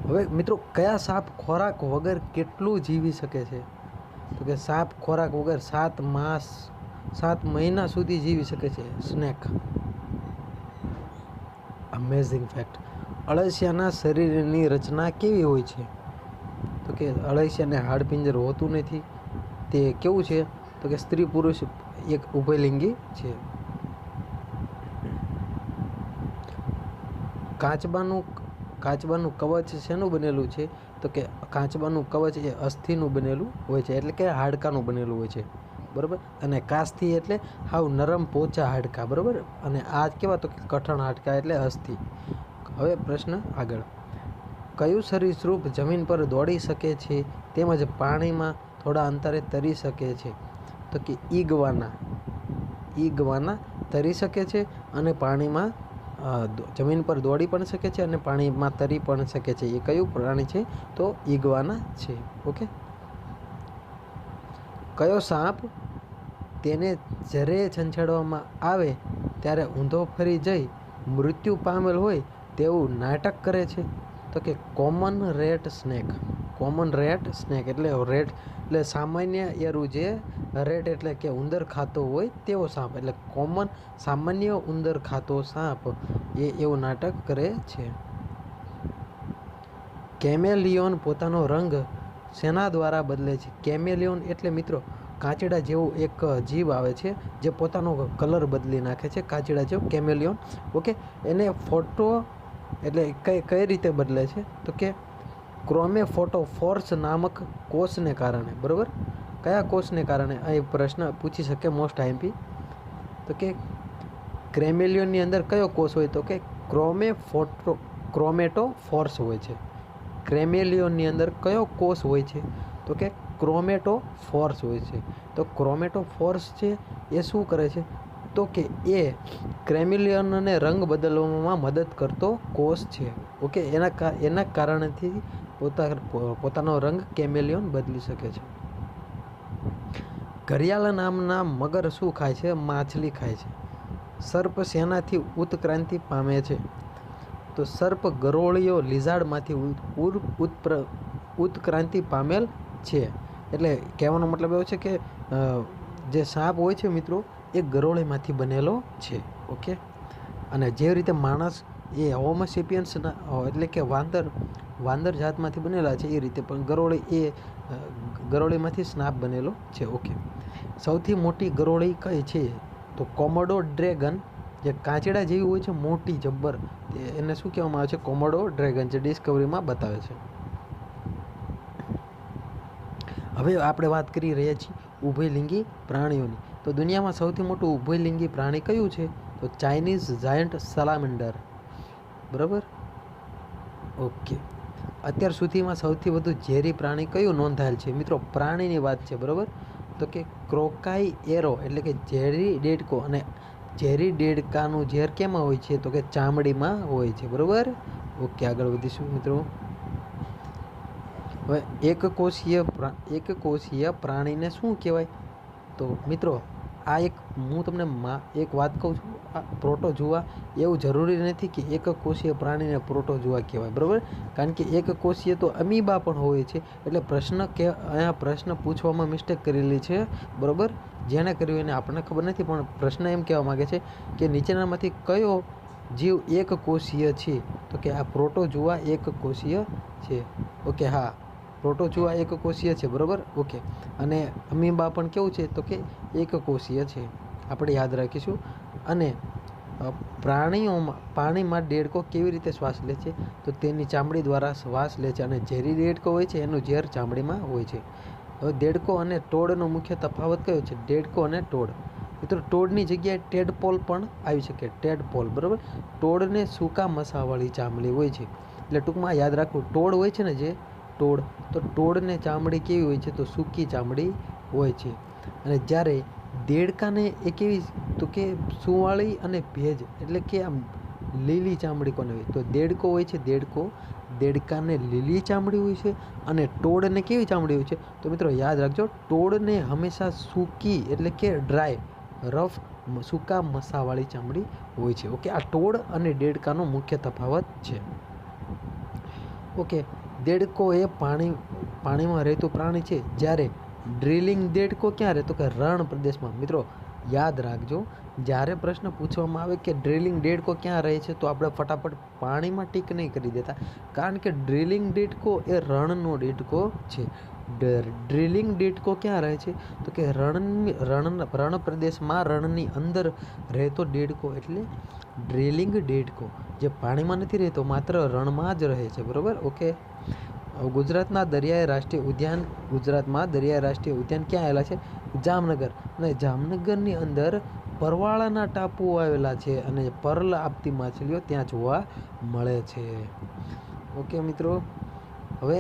હવે મિત્રો કયા સાપ ખોરાક વગર કેટલું જીવી શકે છે? તો કે સાપ ખોરાક વગર 7 મહિના સુધી જીવી શકે છે. સ્નેક. Amazing fact. અળસિયાના શરીરની રચના કેવી હોય છે? તો કે અળસિયાને હાડપિંજર હોતું નથી. તે કેવું છે? તો કે સ્ત્રી પુરુષ એક ઉભયલિંગી છે. કાચબાનું કવચ શેનું બનેલું છે? તો કે કાચબાનું કવચ એ અસ્થિનું બનેલું હોય છે, એટલે કે હાડકાનું બનેલું હોય છે, બરાબર. અને કાસ્થી એટલે હાવ નરમ પોચા હાડકા, બરાબર. અને આ કેવા? તો કઠણ હાડકા એટલે અસ્થિ. હવે પ્રશ્ન આગળ. કયું સરીસૃપ જમીન પર દોડી શકે છે તેમજ પાણીમાં થોડા અંતરે તરી શકે છે? તો કે ઈગવાના તરી શકે છે અને પાણીમાં જમીન પર દોડી પણ શકે છે અને પાણીમાં તરી પણ શકે છે. એ કયું પ્રાણી છે? તો ઈગવાના છે. ઓકે. કયો સાપ તેને જ્યારે છંછેડવામાં આવે ત્યારે ઊંધો ફરી જઈ મૃત્યુ પામેલ હોય તેવું નાટક કરે છે? તો કે common rat snake. Common rat snake એટલે સામાન્ય એરું જે રેટ એટલે કે ઉંદર ખાતો હોય તેવો સાપ, એટલે કોમન સામાન્ય ઉંદર ખાતો સાપ એ એવું નાટક કરે છે. કેમેલિયોન પોતાનો રંગ શેના દ્વારા બદલે છે? કેમેલિયોન એટલે મિત્રો કાચડા જેવું એક જીવ આવે છે જે પોતાનો કલર બદલી નાખે છે, કાચડા જેવું, કેમેલિયોન. ઓકે. એને ફોટો એટલે કઈ રીતે બદલે છે? તો કે ક્રોમેફોટોફોર્સ નામક કોષને કારણે, બરાબર. કયા કોષને કારણે? આ પ્રશ્ન પૂછી શકે મોસ્ટ આઈએમપી. તો કે ક્રેમેલિયોનની અંદર કયો કોષ હોય? તો કે ક્રોમેટોફોર્સ હોય છે. ક્રેમેલિયોનની અંદર કયો કોષ હોય છે? તો કે ક્રોમેટોફોર્સ હોય છે. તો ક્રોમેટોફોર્સ છે એ શું કરે છે? તો કે એ ક્રેમેલિયોનને રંગ બદલવામાં મદદ કરતો કોષ છે. ઓકે. એના કારણથી પોતાનો રંગ કેમેલિયોન બદલી શકે છે. ઘડિયાળ નામના મગર શું ખાય છે? માછલી ખાય છે. સર્પ શેનાથી ઉત્ક્રાંતિ પામે છે? તો સર્પ ગરોળીઓ લિઝાર્ડમાંથી ઉત્ક્રાંતિ પામેલ છે. એટલે કહેવાનો મતલબ એવો છે કે જે સાપ હોય છે મિત્રો એ ગરોળીમાંથી બનેલો છે. ઓકે. અને જે રીતે માણસ એ હોમોસેપિયન્સના એટલે કે વાંદર જાતમાંથી બનેલા છે, એ રીતે પણ ગરોળીમાંથી સ્નાપ બનેલો છે. ઓકે. સૌથી મોટી ગરોળી કઈ છે? તો કોમોડો ડ્રેગન, જે કાચડા જેવી હોય છે, મોટી જબ્બર, એને શું કહેવામાં આવે છે? કોમોડો ડ્રેગન, જે ડિસ્કવરીમાં બતાવે છે. હવે આપણે વાત કરી રહ્યા છીએ ઉભયલિંગી પ્રાણીઓની. તો દુનિયામાં સૌથી મોટું ઉભયલિંગી પ્રાણી કયું છે? તો ચાઇનીઝ જાયન્ટ સલામેન્ડર, બરાબર. ઓકે. અત્યાર સુધીમાં સૌથી વધુ ઝેરી પ્રાણી કયું નોંધાયેલ છે? મિત્રો પ્રાણીની વાત છે, બરાબર. તો કે ક્રોકાઈ એરો એટલે કે ઝેરી દેડકો. અને ઝેરી દેડકાનું ઝેર કેમાં હોય છે? તો કે ચામડીમાં હોય છે, બરાબર. ઓકે. આગળ વધીશું મિત્રો. હવે એકકોષીય પ્રાણીને શું કહેવાય? તો મિત્રો આ હું તમને એક વાત કહું છું, આ પ્રોટોઝોઆ એવું જરૂરી નથી કે એકકોષીય પ્રાણીને પ્રોટોઝોઆ કહેવાય, બરાબર. કારણ કે એકકોષીય તો અમીબા પણ હોય છે. એટલે અહીંયા પ્રશ્ન પૂછવામાં મિસ્ટેક કરેલી છે, બરાબર. જેણે કર્યું એને આપણને ખબર નથી, પણ પ્રશ્ન એમ કહેવા માગે છે કે નીચેનામાંથી કયો જીવ એકકોષીય છે? તો કે આ પ્રોટોઝોઆ એકકોષીય છે. ઓકે. હા, પ્રોટોઝોઆ એકકોષીય છે, બરાબર. ઓકે. અને અમીબા પણ કેવું છે? તો કે એકકોષીય છે. આપણે યાદ રાખીશું. અને પાણીમાં દેડકો કેવી રીતે શ્વાસ લે છે? તો તેની ચામડી દ્વારા શ્વાસ લે છે. અને ઝેરી દેડકો હોય છે એનું ઝેર ચામડીમાં હોય છે. હવે દેડકો અને ટોળનો મુખ્ય તફાવત કયો છે? દેડકો અને ટોળ. મિત્રો ટોળની જગ્યાએ ટેડપોલ પણ આવી શકે, ટેડપોલ, બરાબર. ટોળને સૂકા મસાવાળી ચામડી હોય છે. એટલે ટૂંકમાં યાદ રાખવું, ટોળ હોય છે ને, જે ટોળ, તો ટોળને ચામડી કેવી હોય છે? તો સૂકી ચામડી હોય છે. અને જ્યારે દેડકાને એ કેવી? તો કે સુંવાળી અને ભેજ એટલે કે આમ લીલી ચામડી કોને હોય? તો દેડકો હોય છે, દેડકાને લીલી ચામડી હોય છે. અને ટોળને કેવી ચામડી હોય છે? તો મિત્રો યાદ રાખજો, ટોળને હંમેશા સૂકી એટલે કે ડ્રાય, રફ, સૂકા મસાવાળી ચામડી હોય છે. ઓકે. આ ટોળ અને દેડકાનો મુખ્ય તફાવત છે. ઓકે. દેડકો એ પાણીમાં રહેતું પ્રાણી છે. જ્યારે ડ્રિલિંગ દેડકો ક્યાં રહે? તો કે રણ પ્રદેશમાં. મિત્રો યાદ રાખજો, જ્યારે પ્રશ્ન પૂછવામાં આવે કે ડ્રિલિંગ દેડકો ક્યાં રહે છે, તો આપણે ફટાફટ પાણીમાં ટીક નહીં કરી દેતા, કારણ કે ડ્રિલિંગ દેડકો એ રણનો દેડકો છે. ડ્રિલિંગ દેડકો ક્યાં રહે છે? તો કે રણ પ્રદેશમાં રણની અંદર રહેતો દેડકો એટલે ડ્રિલિંગ દેડકો. જે પાણીમાં નથી રહેતો, માત્ર રણમાં જ રહે છે. બરાબર, ઓકે. ગુજરાતમાં દરિયાઈ રાષ્ટ્રીય ઉદ્યાન ક્યાં આવેલા છે? જામનગર. અને જામનગરની અંદર પરવાળાના ટાપુઓ આવેલા છે અને પર્લ આપતી માછલીઓ ત્યાં જોવા મળે છે. ઓકે મિત્રો, હવે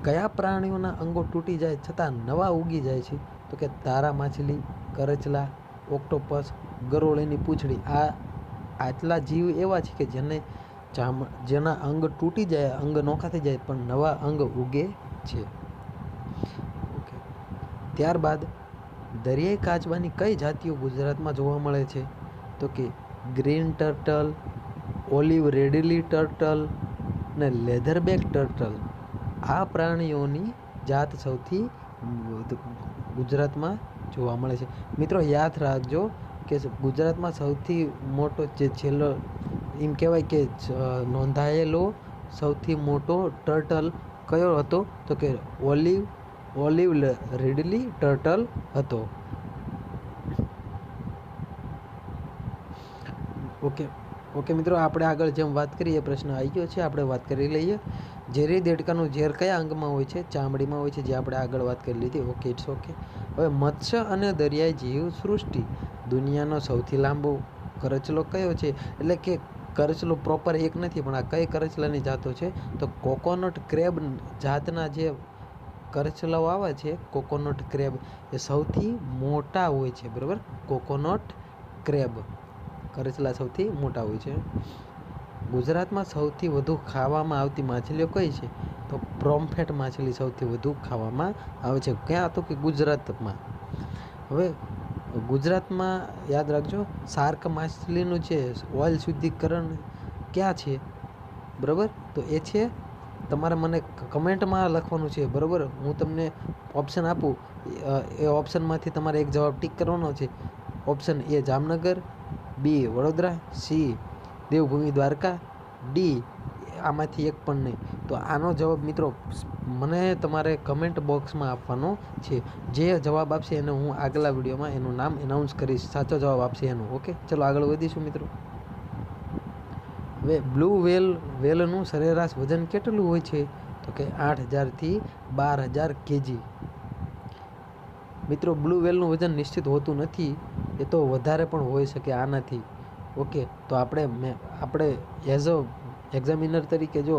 કયા પ્રાણીઓના અંગો તૂટી જાય છતાં નવા ઉગી જાય છે? તો કે તારા માછલી, કરચલા, ઓક્ટોપસ, ગરોળીની પૂંછડી. આટલા જીવ એવા છે કે જેના અંગ તૂટી જાય, અંગ નોખા થઈ જાય, પણ નવા અંગ ઉગે છે. ઓકે. ત્યારબાદ દરિયાઈ કાચબાની કઈ જાતિઓ ગુજરાતમાં જોવા મળે છે? તો કે green turtle, olive Ridley turtle ને લેધરબેક ટર્ટલ. આ પ્રાણીઓની જાત સૌથી ગુજરાતમાં જોવા મળે છે. મિત્રો યાદ રાખજો કે ગુજરાતમાં સૌથી મોટો જે છેલ્લો એમ કહેવાય કે નોંધાયેલો સૌથી મોટો ટર્ટલ કયો હતો? તો કે ઓલિવ રેડલી ટર્ટલ હતો. ઓકે મિત્રો, આપણે આગળ જેમ વાત કરીએ પ્રશ્ન આવી ગયો છે, આપણે વાત કરી લઈએ. ઝેરી દેડકાનું ઝેર કયા અંગમાં હોય છે? ચામડીમાં હોય છે, જે આપણે આગળ વાત કરી લીધી. Okay, it's okay. હવે મત્સ્ય અને દરિયાઈ જીવ સૃષ્ટિ દુનિયાનો સૌથી લાંબો કરચલો કયો છે? એટલે કે કરચલો પ્રોપર એક નથી, પણ આ કઈ કરચલાની જાતો છે? તો કોકોનટ ક્રેબ જાતના જે કરચલાઓ આવે છે, કોકોનટ ક્રેબ, એ સૌથી મોટા હોય છે. બરાબર, કોકોનટ ક્રેબ કરચલા સૌથી મોટા હોય છે. ગુજરાતમાં સૌથી વધુ ખાવામાં આવતી માછલીઓ કઈ છે? તો પ્રોમ્ફેટ માછલી સૌથી વધુ ખાવામાં આવે છે. ક્યાં? તો કે ગુજરાતમાં. હવે ગુજરાતમાં યાદ રાખજો, શાર્ક માછલીનું છે ઓઇલ શુદ્ધિકરણ ક્યાં છે? બરાબર, તો એ છે, તમારે મને કમેન્ટમાં લખવાનું છે. બરાબર, હું તમને ઓપ્શન આપું, એ ઓપ્શનમાંથી તમારે એક જવાબ ટીક કરવાનો છે. Option A Jamnagar, B Vadodara, C Devbhoomi Dwarka, D આમાંથી એક પણ નહીં. તો આનો જવાબ મિત્રો મને તમારે કમેન્ટ બોક્સમાં આપવાનો છે. જે જવાબ આપશે એને હું આગલા વિડીયોમાં એનું નામ એનાઉન્સ કરીશ, સાચો જવાબ આપશે એનું. ઓકે, ચલો આગળ વધીશું મિત્રો. હવે બ્લુ વેલનું સરેરાશ વજન કેટલું હોય છે? તો કે 8,000થી 12,000 kg. મિત્રો બ્લુ વેલનું વજન નિશ્ચિત હોતું નથી, એ તો વધારે પણ હોઈ શકે આનાથી. ઓકે, તો આપણે એઝ અ એક્ઝામિનર તરીકે જો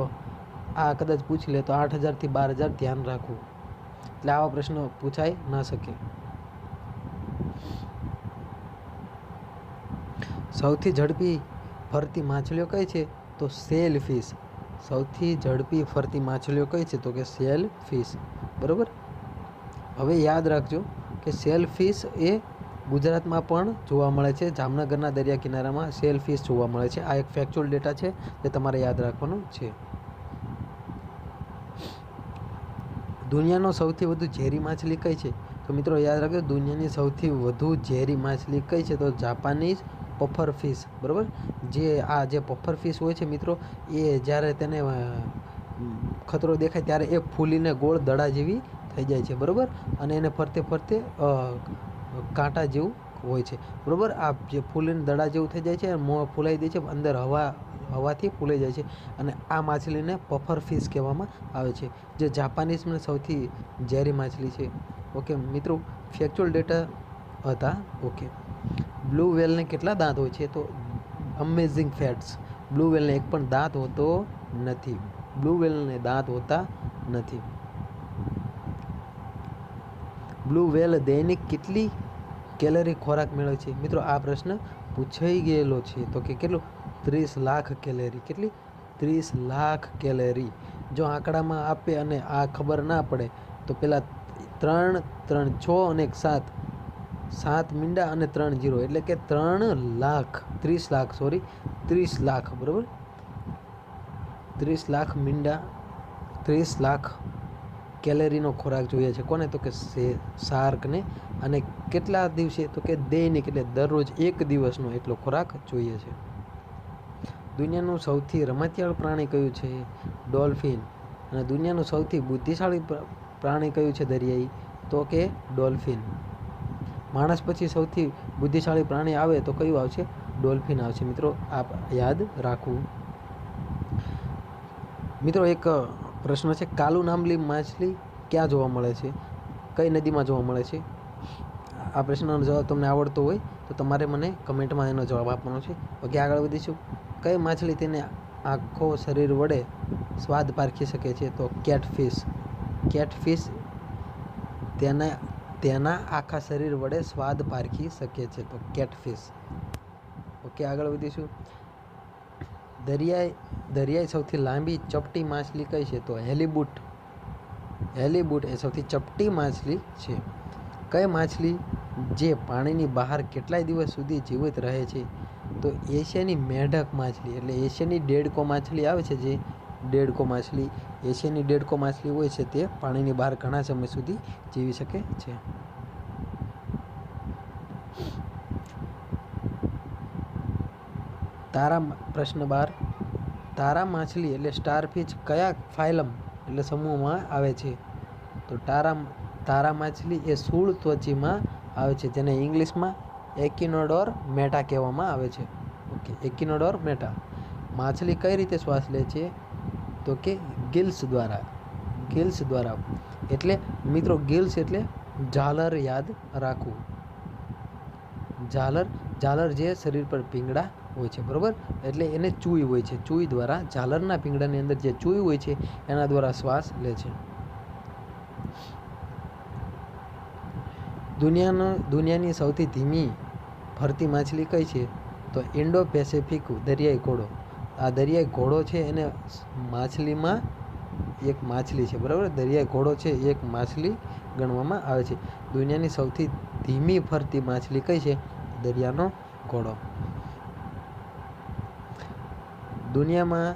આ કદાચ પૂછી લે તો 8,000થી 12,000 ધ્યાન રાખવું, એટલે આવા પ્રશ્નો પૂછાઈ ના શકે. સૌથી ઝડપી ફરતી માછલીઓ કઈ છે? તો સેલ ફિશ. સૌથી ઝડપી ફરતી માછલીઓ કઈ છે? તો કે સેલ ફિશ. બરાબર, હવે યાદ રાખજો કે સેલ ફિશ એ ગુજરાતમાં પણ જોવા મળે છે. જામનગરના દરિયા કિનારામાં સેલ ફિશ જોવા મળે છે. આ એક ફેક્ચ્યુઅલ ડેટા છે જે તમારે યાદ રાખવાનું છે. દુનિયાનો સૌથી વધુ ઝેરી માછલી કઈ છે? તો મિત્રો યાદ રાખજો, દુનિયાની સૌથી વધુ ઝેરી માછલી કઈ છે? તો જાપાનીઝ પફર ફિશ. બરાબર, જે પફર ફિશ હોય છે મિત્રો, એ જ્યારે તેને ખતરો દેખાય ત્યારે એ ફૂલીને ગોળ દડા જેવી થઈ જાય છે. બરાબર, અને એને ફરતે કાંટા જેવું હોય છે. બરાબર, આ જે ફૂલીને દડા જેવું થઈ જાય છે, મોં ફૂલાઈ દે છે, અંદર હવાથી ફૂલાઈ જાય છે, અને આ માછલીને પફર ફિશ કહેવામાં આવે છે, જે જાપાનીઝમાં સૌથી ઝેરી માછલી છે. ઓકે મિત્રો, ફેક્ચ્યુઅલ ડેટા હતા. ઓકે, બ્લુ વેલને કેટલા દાંત હોય છે? તો અમેઝિંગ ફેક્ટ્સ, બ્લુ વેલને એક પણ દાંત હોતો નથી. બ્લુ વેલને દાંત હોતા નથી. બ્લુ વેલ દૈનિક કેટલી કેલરી ખોરાક મેળવે છે? મિત્રો આ પ્રશ્ન પૂછાઈ ગયેલો છે. તો કે કેટલું? 30 લાખ કેલરી. કેટલી? 30 લાખ કેલરી. જો આંકડામાં આપે અને આ ખબર ના પડે તો પેલા 3, 6 અને 7 મીંડા અને 3 0, એટલે કે 30 લાખ. બરાબર, 30 લાખ મીંડા, 30 લાખ કેલરીનો ખોરાક જોઈએ છે. કોને? તો કે શાર્કને. અને કેટલા દિવસે? તો કે દૈનિક, એટલે દરરોજ એક દિવસનો એટલો ખોરાક જોઈએ છે. દુનિયાનું સૌથી રમતિયાળ પ્રાણી કયું છે? ડોલ્ફિન. અને દુનિયાનું સૌથી બુદ્ધિશાળી પ્રાણી કયું છે દરિયાઈ? તો કે ડોલ્ફિન. માણસ પછી સૌથી બુદ્ધિશાળી પ્રાણી આવે તો કયું આવશે? ડોલ્ફિન આવશે. મિત્રો આપ યાદ રાખવું. મિત્રો એક પ્રશ્ન છે, કાલુ નામની માછલી ક્યાં જોવા મળે છે? કઈ નદીમાં જોવા મળે છે? આ પ્રશ્નનો જવાબ તમને આવડતો હોય તો તમારે મને કમેન્ટમાં એનો જવાબ આપવાનો છે. ઓકે, આગળ વધીશું. કઈ માછલી તેને આખો શરીર વડે સ્વાદ પારખી શકે છે? તો કેટફિશ. કેટફિશ તેના આખા શરીર વડે સ્વાદ પારખી શકે છે, તો કેટફિશ. ઓકે, આગળ વધીશું. દરિયાઈ સૌથી લાંબી ચપટી માછલી કઈ છે? તો હેલીબુટ. હેલીબુટ એ સૌથી ચપટી માછલી છે. કઈ માછલી જે પાણીની બહાર કેટલાય દિવસ સુધી જીવિત રહે છે? તો એશિયાની મેઢક માછલી, એટલે એશિયાની દેડકો માછલી આવે છે, જે દેડકો માછલી, એશિયાની દેડકો માછલી હોય છે તે પાણીની બહાર ઘણા સમય સુધી જીવી શકે છે. પ્રશ્ન 12. તારા માછલી એટલે સ્ટારફિશ કયા ફાઇલમ એટલે સમૂહમાં આવે છે? તો તારા માછલી એ શૂળ ત્વચીમાં આવે છે, જેને ઇંગ્લિશમાં એકિનોડોર મેટા કહેવામાં આવે છે. ઓકે, એકિનોડોર મેટા. માછલી કઈ રીતે શ્વાસ લે છે? તો કે ગિલ્સ દ્વારા. ગિલ્સ દ્વારા. એટલે મિત્રો ગિલ્સ એટલે ઝાલર, યાદ રાખવું. ઝાલર જે શરીર પર પીંગળા હોય છે, બરોબર, એટલે એને ચૂઈ હોય છે. ચૂઈ દ્વારા, ઝાલરના પીંગળાની અંદર જે ચૂઈ હોય છે એના દ્વારા શ્વાસ લે છે. દુનિયાની સૌથી ધીમી ફરતી માછલી કઈ છે? તો ઇન્ડો પેસેફિક દરિયાઈ ઘોડો. આ દરિયાઈ ઘોડો છે એને માછલીમાં એક માછલી છે, બરાબર. દરિયાઈ ઘોડો છે એક માછલી ગણવામાં આવે છે. દુનિયાની સૌથી ધીમી ફરતી માછલી કઈ છે? દરિયાનો ઘોડો. દુનિયામાં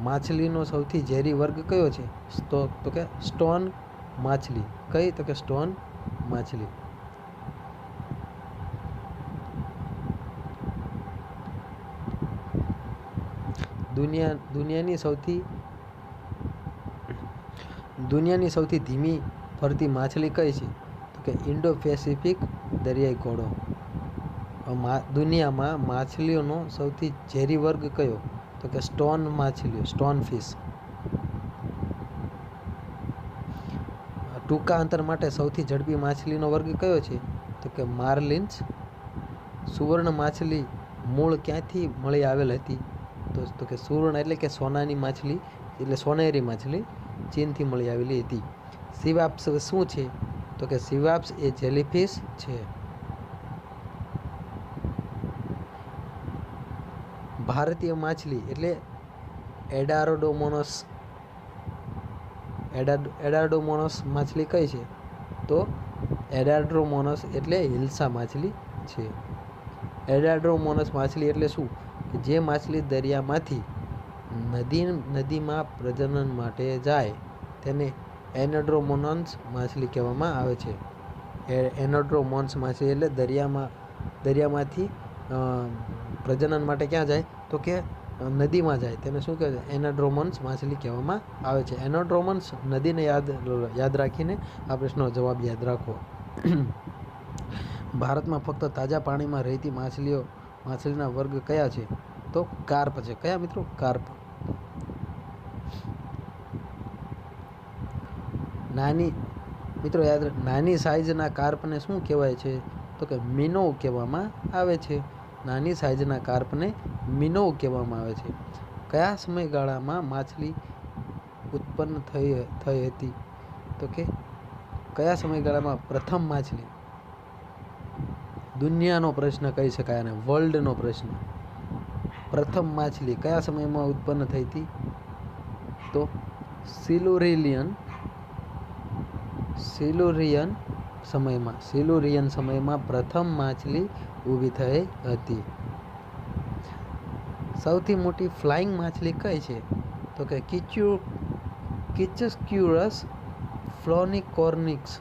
માછલીનો સૌથી ઝેરી વર્ગ કયો છે? તો કે સ્ટોન માછલી. કઈ? તો કે સ્ટોન માછલી. દુનિયાની સૌથી ધીમી ફરતી માછલી કઈ છે? તો કે ઇન્ડો પેસિફિક દરિયાઈ ઘોડો. દુનિયામાં માછલીઓનો સૌથી ઝેરી વર્ગ કયો? તો કે સ્ટોન માછલીઓ, સ્ટોન ફિશ. ટૂંકા અંતર માટે સૌથી ઝડપી માછલીનો વર્ગ કયો છે? તો કે માર્લિન્સ. સુવર્ણ માછલી મૂળ ક્યાંથી મળી આવેલ હતી? તો કે સુવર્ણ એટલે કે સોનાની માછલી, એટલે સોનેરી માછલી ચીનથી મળી આવેલી હતી. સીવાપ્સ શું છે? તો કે સીવાપ્સ એ જેલીફિશ છે. ભારતીય માછલી એટલે એડાર્ડોમોનસ માછલી કઈ છે? તો એડાર્ડોમોનસ એટલે હિલ્સા માછલી છે. એડાર્ડોમોનસ માછલી એટલે શું? કે જે માછલી દરિયામાંથી નદીમાં પ્રજનન માટે જાય તેને એનડ્રોમોનસ માછલી કહેવામાં આવે છે. એનડ્રોમોનસ માછલી એટલે દરિયામાંથી પ્રજનન માટે ક્યાં જાય? તો કે નદીમાં જાય, તેને શું કહેવાય? એનડ્રોમોનસ માછલી કહેવામાં આવે છે. એનડ્રોમોનસ નદીને યાદ રાખીને આ પ્રશ્નનો જવાબ યાદ રાખો. ભારતમાં ફક્ત તાજા પાણીમાં રહેતી માછલીના વર્ગ કયા છે? તો કાર્પ છે. કયા મિત્રો? કાર્પ. નાની સાઈઝના કાર્પને શું કહેવાય છે? તો કે મિનોવ કહેવામાં આવે છે. નાની સાઈઝના કાર્પને મિનોવ કહેવામાં આવે છે. કયા સમયગાળામાં માછલી ઉત્પન્ન થઈ હતી? તો કે કયા સમયગાળામાં પ્રથમ માછલી? દુનિયાનો પ્રશ્ન કહી શકાય અને વર્લ્ડનો પ્રશ્ન. પ્રથમ માછલી કયા સમયમાં ઉત્પન્ન થઈ હતી? તો સિલુરિયન સમયમાં પ્રથમ માછલી ઊભી થઈ હતી. સૌથી મોટી ફ્લાઇંગ માછલી કઈ છે? તો કે કિચસ્ક્યુરસ ફ્લોનિકોર્નિસ.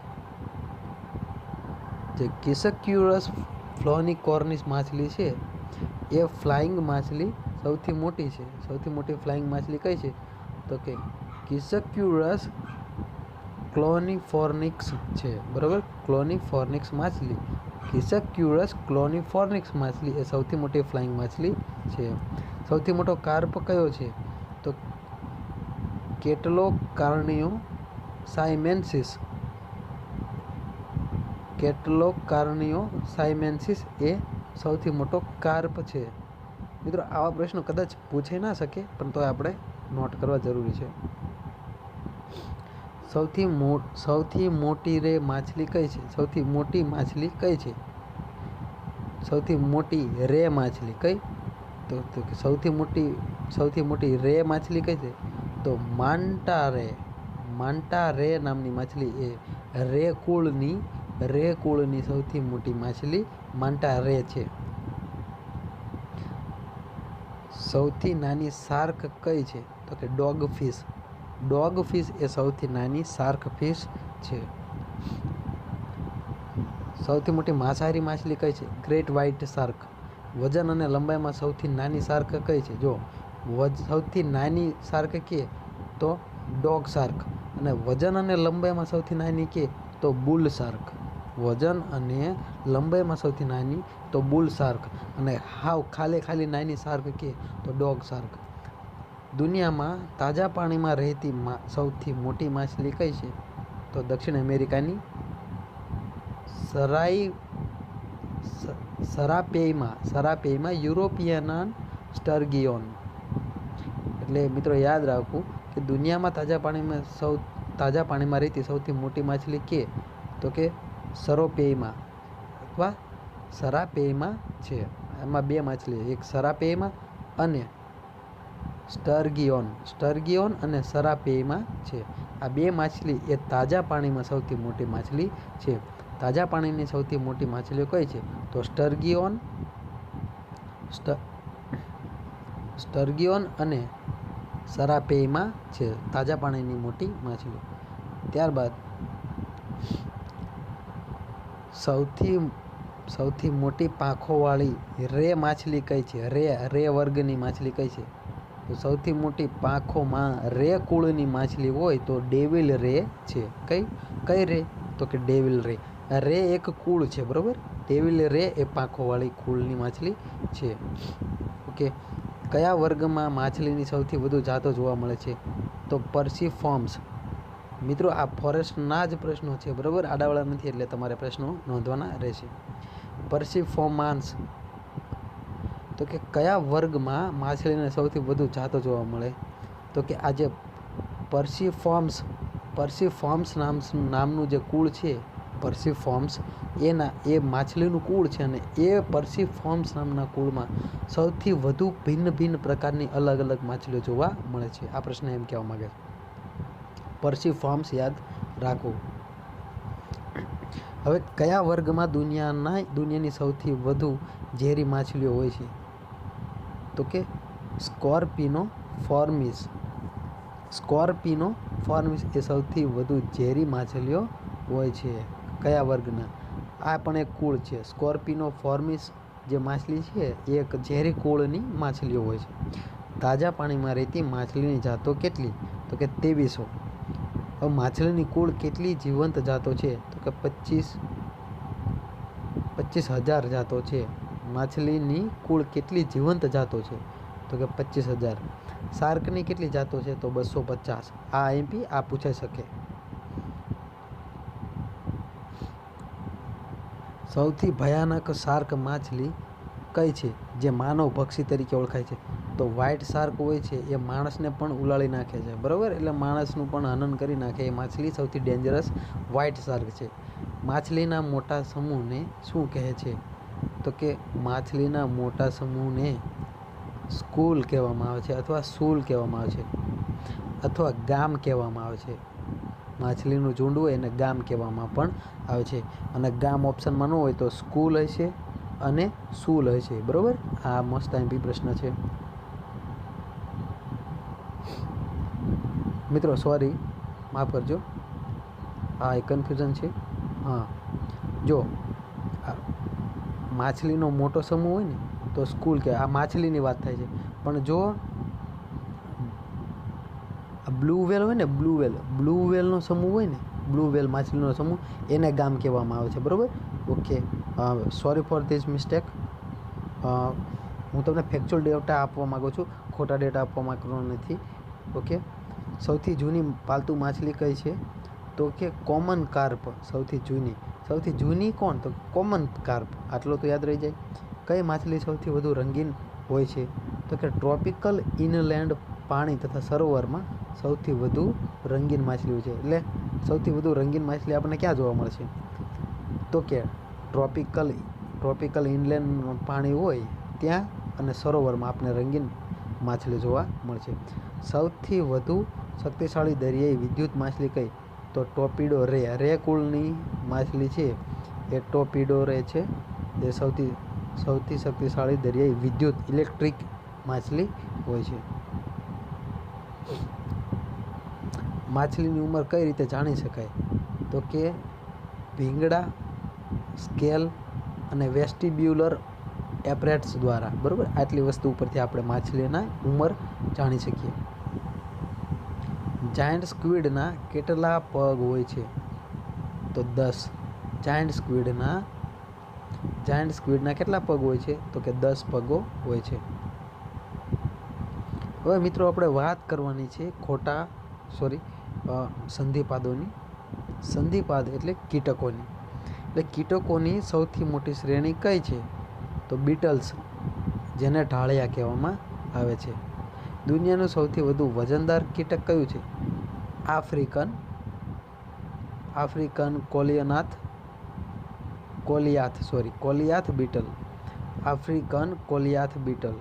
જે કિચસ્ક્યુરસ ફ્લોનિકોર્નિસ માછલી છે એ ફ્લાઇંગ માછલી સૌથી મોટી છે. સૌથી મોટી ફ્લાઇંગ માછલી કઈ છે? તો કે કિચસ્ક્યુરસ ક્લોનિફોર્નિક્સ છે, બરાબર. ક્લોનિફોર્નિક્સ માછલી, કિસક્યુરસ ક્લોનિફોર્નિક્સ માછલી એ સૌથી મોટી ફ્લાઇંગ માછલી છે. સૌથી મોટો કાર્પ કયો છે? તો કેટલોકાર્નિયો સાયમેન્સિસ. કેટલોકાર્નિયો સાયમેન્સિસ એ સૌથી મોટો કાર્પ છે. મિત્રો આવા પ્રશ્નો કદાચ પૂછાઈ ના શકે, પણ તો આપણે નોટ કરવા જરૂરી છે. સૌથી મોટી રે માછલી કઈ છે? સૌથી મોટી માછલી કઈ છે? સૌથી મોટી રે માછલી કઈ? તો સૌથી મોટી રે માછલી કઈ છે? તો માન્ટા રે નામની માછલી એ રે કુળની સૌથી મોટી માછલી માન્ટા રે છે. સૌથી નાની શાર્ક કઈ છે? તો કે ડોગફિશ. ડોગફિશ એ સૌથી નાની શાર્ક ફિશ છે. સૌથી મોટી માંસાહારી માછલી કઈ છે? Great white shark. વજન અને લંબાઈમાં સૌથી નાની શાર્ક કઈ છે? જો સૌથી નાની શાર્ક કે તો ડોગ શાર્ક, અને વજન અને લંબાઈમાં સૌથી નાની કે તો બુલ શાર્ક. વજન અને લંબાઈમાં સૌથી નાની તો બુલ શાર્ક, અને હાવ ખાલી નાની શાર્ક કે તો ડોગ શાર્ક. દુનિયામાં તાજા પાણીમાં રહેતી સૌથી મોટી માછલી કઈ છે? તો દક્ષિણ અમેરિકાની સરાપેયમાં યુરોપિયન સ્ટર્ગિયોન. એટલે મિત્રો યાદ રાખવું કે દુનિયામાં તાજા પાણીમાં રહેતી સૌથી મોટી માછલી કે તો કે સરોપેયમાં અથવા સરાપેયમાં છે. એમાં બે માછલી, એક સરાપેયમાં અને સ્ટર્ગિયોન અને સરાપેયમાં છે. આ બે માછલી એ તાજા પાણીમાં સૌથી મોટી માછલી છે. તાજા પાણીની સૌથી મોટી માછલીઓ કઈ છે? તો સ્ટર્ગિયોન અને સરાપેયમાં છે તાજા પાણીની મોટી માછલીઓ. ત્યારબાદ સૌથી મોટી પાંખોવાળી રે માછલી કઈ છે? રે વર્ગની માછલી કઈ છે? તો સૌથી મોટી પાંખોમાં રે કુળની માછલી હોય તો ડેવિલ રે છે. કઈ રે? તો કે ડેવિલ રે. રે એક કુળ છે, બરોબર. ડેવિલ રે એ પાંખોવાળી કુળની માછલી છે. ઓકે. કયા વર્ગમાં માછલીની સૌથી વધુ જાતો જોવા મળે છે? તો પર્સીફોર્મ્સ. મિત્રો આ ફોરેસ્ટના જ પ્રશ્નો છે, બરાબર. આડાવાળા નથી, એટલે તમારે પ્રશ્નો નોંધવાના રહેશે. પર્સીફોર્માન્સ. તો કે કયા વર્ગમાં માછલીને સૌથી વધુ જાતો જોવા મળે? તો કે આ જે પર્સીફોર્મ્સ નામનું જે કુળ છે, પર્સીફોર્મ્સ એ માછલીનું કુળ છે, અને એ પર્સીફોર્મ્સ નામના કુળમાં સૌથી વધુ ભિન્ન પ્રકારની અલગ અલગ માછલીઓ જોવા મળે છે. આ પ્રશ્ન એમ કહેવા માંગે છે. પર્સીફોર્મ્સ યાદ રાખો. હવે કયા વર્ગમાં દુનિયાની સૌથી વધુ ઝેરી માછલીઓ હોય છે? તો કે સ્કોર્પિનોફોર્મિસ એ સૌથી વધુ ઝેરી માછલીઓ હોય છે. કયા વર્ગના? આ પણ એક કુળ છે. સ્કોર્પિનોફોર્મિસ જે માછલી છે એ એક ઝેરી કુળની માછલીઓ હોય છે. તાજા પાણીમાં રહેતી માછલીની જાતો કેટલી? તો કે 2300. હવે માછલીની કુળ કેટલી જીવંત જાતો છે? તો કે 25,000 જાતો છે. માછલીની કુળ કેટલી જીવંત જાતો છે? તો કે 25,000. શાર્કની કેટલી જાતો છે? તો 250. આ આઈએમપી આ પૂછાઈ શકે. સૌથી ભયાનક શાર્ક માછલી કઈ છે જે માનવ ભક્ષી તરીકે ઓળખાય છે? તો વ્હાઇટ શાર્ક હોય છે એ માણસને પણ ઉલાળી નાખે છે, બરાબર. એટલે માણસનું પણ હનન કરી નાખે એ માછલી સૌથી ડેન્જરસ વ્હાઇટ શાર્ક છે. માછલીના મોટા સમૂહને શું કહે છે? તો કે માછલીના મોટા સમૂહને સ્કૂલ કહેવામાં આવે છે, અથવા સૂલ કહેવામાં આવે છે, અથવા ગામ કહેવામાં આવે છે. માછલીનું ઝુંડ હોય એને ગામ કહેવામાં પણ આવે છે. અને ગામ ઓપ્શનમાં ન હોય તો સ્કૂલ હશે અને સૂલ હશે, બરાબર. આ મસ્ત એમપી પ્રશ્ન છે. મિત્રો સોરી, માફ કરજો, આ એક કન્ફ્યુઝન છે. હા, જો માછલીનો મોટો સમૂહ હોય ને તો સ્કૂલ કે આ માછલીની વાત થાય છે, પણ જો બ્લુ વેલ હોય ને, બ્લુ વેલનો સમૂહ હોય ને બ્લુ વેલ માછલીનો સમૂહ, એને ગામ કહેવામાં આવે છે, બરાબર. Okay, sorry for this mistake. હું તમને ફેક્ચ્યુઅલ ડેટા આપવા માગું છું, ખોટા ડેટા આપવા માંગતો નથી. ઓકે, સૌથી જૂની પાલતુ માછલી કઈ છે? તો કે કોમન કાર્પ. સૌથી જૂની કોણ? તો કોમન કાર્પ. આટલો તો યાદ રહી જાય. કઈ માછલી સૌથી વધુ રંગીન હોય છે? તો કે ટ્રોપિકલ ઇનલેન્ડ પાણી તથા સરોવરમાં સૌથી વધુ રંગીન માછલીઓ છે. એટલે સૌથી વધુ રંગીન માછલી આપણને ક્યાં જોવા મળશે? તો કે ટ્રોપિકલ ઇનલેન્ડ પાણી હોય ત્યાં અને સરોવરમાં આપણે રંગીન માછલી જોવા મળશે. સૌથી વધુ શક્તિશાળી દરિયાઈ વિદ્યુત માછલી કઈ? તો ટોર્પીડો રે. રે કુળની માછલી છે એ ટોર્પીડો રે છે. એ સૌથી શક્તિશાળી દરિયાઈ વિદ્યુત ઇલેક્ટ્રિક માછલી હોય છે. માછલીની ઉંમર કઈ રીતે જાણી શકાય? તો કે ભીંગડા, સ્કેલ અને વેસ્ટિબ્યુલર એપરેટ્સ દ્વારા, બરાબર. આટલી વસ્તુ ઉપરથી આપણે માછલીના ઉંમર જાણી શકીએ. જાયન્ટ સ્ક્વિડના કેટલા પગ હોય છે? તો 10. જાયન્ટ સ્ક્વિડના કેટલા પગ હોય છે? તો કે 10 પગો હોય છે. હવે મિત્રો આપણે વાત કરવાની છે સંધિપાદોની. સંધિપાદ એટલે કીટકોની. એટલે કીટકોની સૌથી મોટી શ્રેણી કઈ છે? તો બીટલ્સ, જેને ઢાળિયા કહેવામાં આવે છે. દુનિયાનું સૌથી વધુ વજનદાર કીટક કયું છે? African goliath beetle. African goliath beetle.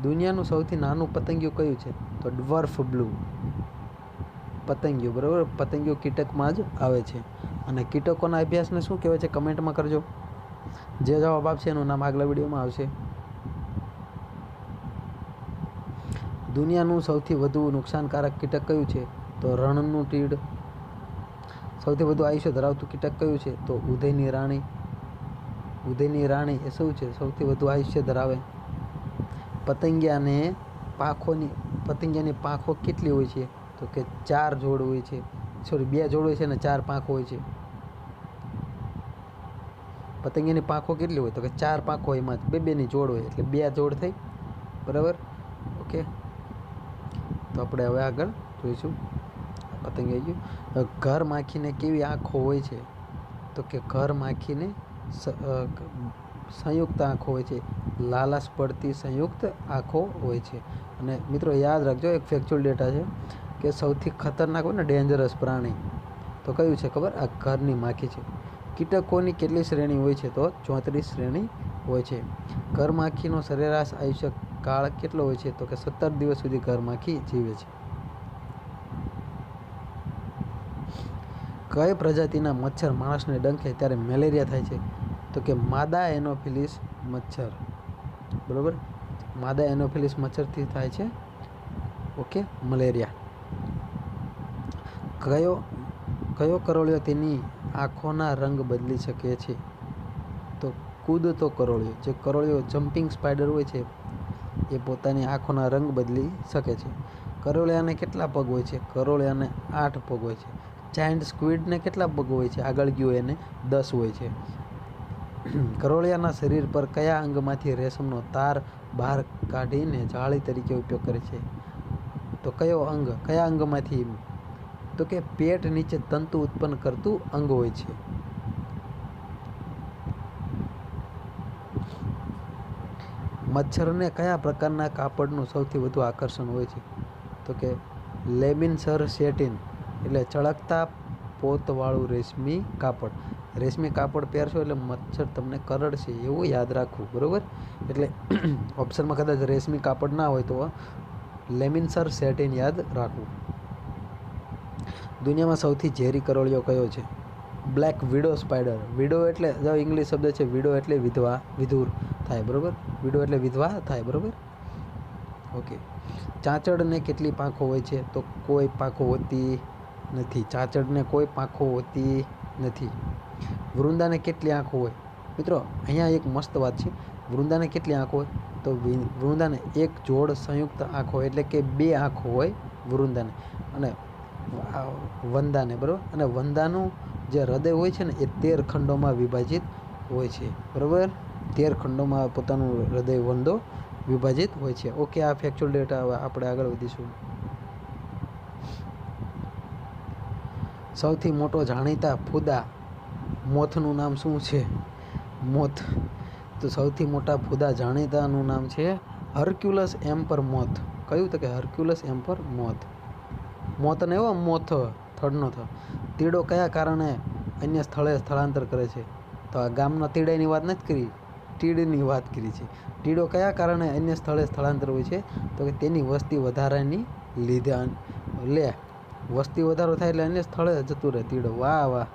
દુનિયાનું સૌથી નાનું પતંગિયું કયું છે? તો ડ્વર્ફ બ્લુ પતંગિયું, બરાબર. પતંગિયું કીટકમાં જ આવે છે. અને કીટકોના અભ્યાસને શું કહેવાય છે? કમેન્ટમાં કરજો. જે જવાબ આપશે એનું નામ આગલા વિડીયોમાં આવશે. દુનિયાનું સૌથી વધુ નુકસાનકારક કીટક કયું છે? તો રણનું તીડ. સૌથી વધુ આયુષ્ય ધરાવતું કીટક કયું છે? તો ઉધઈની રાણી. ઉધઈની રાણી એ શું છે? સૌથી વધુ આયુષ્ય ધરાવે. પતંગિયાની પાંખો કેટલી હોય છે? તો કે 4 જોડ હોય છે. 2 જોડ હોય છે અને 4 પાંખો હોય છે. પતંગિયાની પાંખો કેટલી હોય? તો કે 4 પાંખો હોય, એમાં 2-2ની જોડ હોય, એટલે 2 જોડ થઈ, બરાબર. ઓકે, તો આપણે હવે આગળ જોઈશું. પતંગ આવી ગયું. ઘર માખીને કેવી આંખો હોય છે? તો કે ઘર માખીને સંયુક્ત આંખો હોય છે. લાલાશ પડતી સંયુક્ત આંખો હોય છે. અને મિત્રો યાદ રાખજો, એક ફેક્ચ્યુઅલ ડેટા છે કે સૌથી ખતરનાક હોય ને ડેન્જરસ પ્રાણી તો કયું છે ખબર? આ ઘરની માખી છે. કીટકોની કેટલી શ્રેણી હોય છે? તો 34 શ્રેણી હોય છે. ઘર માખીનો સરેરાશ આયુષ્ય કાળ કેટલો હોય છે? તો કે 17 દિવસ સુધી ઘર માખી જીવે છે. કઈ પ્રજાતિના મચ્છર માણસને ડંખે ત્યારે મેલેરિયા થાય છે? તો કે માદા એનોફિલિસ મચ્છર, બરાબર. માદા એનોફિલિસ મચ્છરથી થાય છે ઓકે મલેરિયા. કયો કરોળિયો તેની આંખોના રંગ બદલી શકે છે? તો કૂદતો કરોળિયો. જે કરોળિયો જમ્પિંગ સ્પાઈડર હોય છે એ પોતાની આંખોના રંગ બદલી શકે છે. કરોળિયાને કેટલા પગ હોય છે? કરોળિયાને 8 પગ હોય છે. જાયન્ટ સ્ક્વિડને કેટલા પગ હોય છે? આગળ ગયો એને 10 હોય છે. કરોળિયાના શરીર પર કયા અંગમાંથી રેશમનો તાર બહાર કાઢીને જાળી તરીકે ઉપયોગ કરે છે? તો કયા અંગમાંથી? તો કે પેટ નીચે તંતુ ઉત્પન્ન કરતું અંગ હોય છે. મચ્છરને કયા પ્રકારના કાપડનું સૌથી વધુ આકર્ષણ હોય છે? તો કે લેમિનસર સેટિન, એટલે ચળકતા પોતવાળું રેશમી કાપડ. રેશમી કાપડ પહેરશો એટલે મચ્છર તમને કરડશે, એવું યાદ રાખવું, બરાબર. એટલે ઓપ્શનમાં કદાચ રેશમી કાપડ ના હોય તો લેમિનસર સેટિન યાદ રાખવું. દુનિયામાં સૌથી ઝેરી કરોળિયો કયો છે? Black widow spider. વિડો એટલે જો ઇંગ્લિશ શબ્દ છે, વિડો એટલે વિધુર થાય, બરાબર. વિડો એટલે વિધવા થાય, બરાબર. ઓકે. ચાંચડને કેટલી પાંખો હોય છે? તો કોઈ પાંખો હોતી નથી. ચાંચડને કોઈ પાંખો હોતી નથી. વૃંદાને કેટલી આંખો હોય? મિત્રો અહીંયા એક મસ્ત વાત છે. વૃંદાને કેટલી આંખો હોય? તો વૃંદાને 1 જોડ સંયુક્ત આંખો એટલે કે 2 આંખો હોય વૃંદાને. અને વંદાને, બરાબર. અને વંદાનું જે હૃદય હોય છે ને એ 13 ખંડોમાં વિભાજિત હોય છે, બરાબર. 13 ખંડોમાં પોતાનું હૃદય વંદો વિભાજિત હોય છે. ઓકે, આ ફેક્ચ્યુઅલ ડેટા. હવે આપણે આગળ વધીશું. સૌથી મોટો જાણીતા ફૂદા મોથનું નામ શું છે? મોથ. તો સૌથી મોટા ફૂદા જાણીતાનું નામ છે હર્ક્યુલસ એમ્પર મોથ. કયું? તો કે હર્ક્યુલસ એમ્પર મોથ. મોથ ને એવો મોથ થડનો થ. તીડો કયા કારણે અન્ય સ્થળે સ્થળાંતર કરે છે? તો આ ગામના તીડાની વાત નથી કરી, તીડની વાત કરી છે. તીડો કયા કારણે અન્ય સ્થળે સ્થળાંતર હોય છે? તો કે તેની વસ્તી વધારાની લીધે. લે, વસ્તી વધારો થાય એટલે અન્ય સ્થળે જતું રહે તીડો. વાહ વાહ.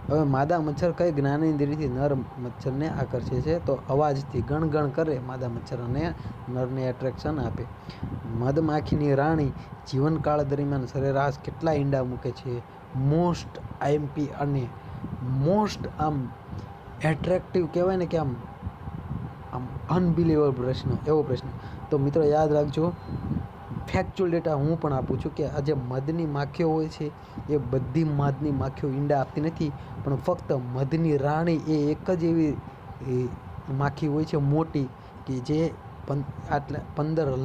હવે માદા મચ્છર કઈ જ્ઞાનેન્દ્રિયથી નર મચ્છરને આકર્ષે છે? તો અવાજથી. ગણગણ કરે માદા મચ્છર અને નરને એટ્રેક્શન આપે. મધમાખીની રાણી જીવનકાળ દરમિયાન સરેરાશ કેટલા ઈંડા મૂકે છે? મોસ્ટ આઈએમપી અને મોસ્ટ આમ એટ્રેક્ટિવ કહેવાય ને કે આમ અનબિલીવેબલ પ્રશ્ન, એવો પ્રશ્ન. તો મિત્રો યાદ રાખજો, ફેક્ચ્યુઅલ ડેટા હું પણ આપું છું કે આ જે મધની માખીઓ હોય છે એ બધી મધની માખીઓ ઈંડા આપતી નથી, પણ ફક્ત મધની રાણી એ એક જ એવી માખી હોય છે મોટી કે જે આટલા 15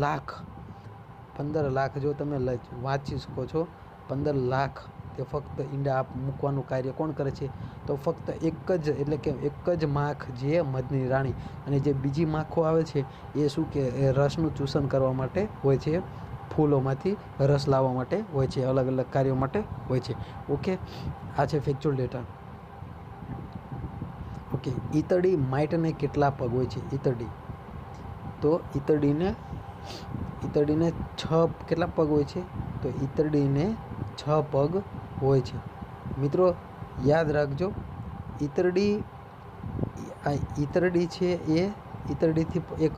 લાખ જો તમે વાંચી શકો છો, 15 લાખ તે ફક્ત ઈંડા મૂકવાનું કાર્ય કોણ કરે છે? તો ફક્ત એક જ, એટલે કે એક જ માખ જે મધની રાણી. અને જે બીજી માખો આવે છે એ શું કે એ રસનું ચૂસન કરવા માટે હોય છે, ફૂલોમાંથી રસ લાવવા માટે હોય છે, અલગ અલગ કાર્યો માટે હોય છે. ઓકે, આ છે ફેક્ચ્યુઅલ ડેટા. ઓકે, ઈતળી માઇટને કેટલા પગ હોય છે? ઈતળી. તો ઈતળીને 6 કેટલા પગ હોય છે? તો ઈતળીને 6 પગ હોય છે. મિત્રો યાદ રાખજો, ઈતરડી છે એ ઈતરડીથી એક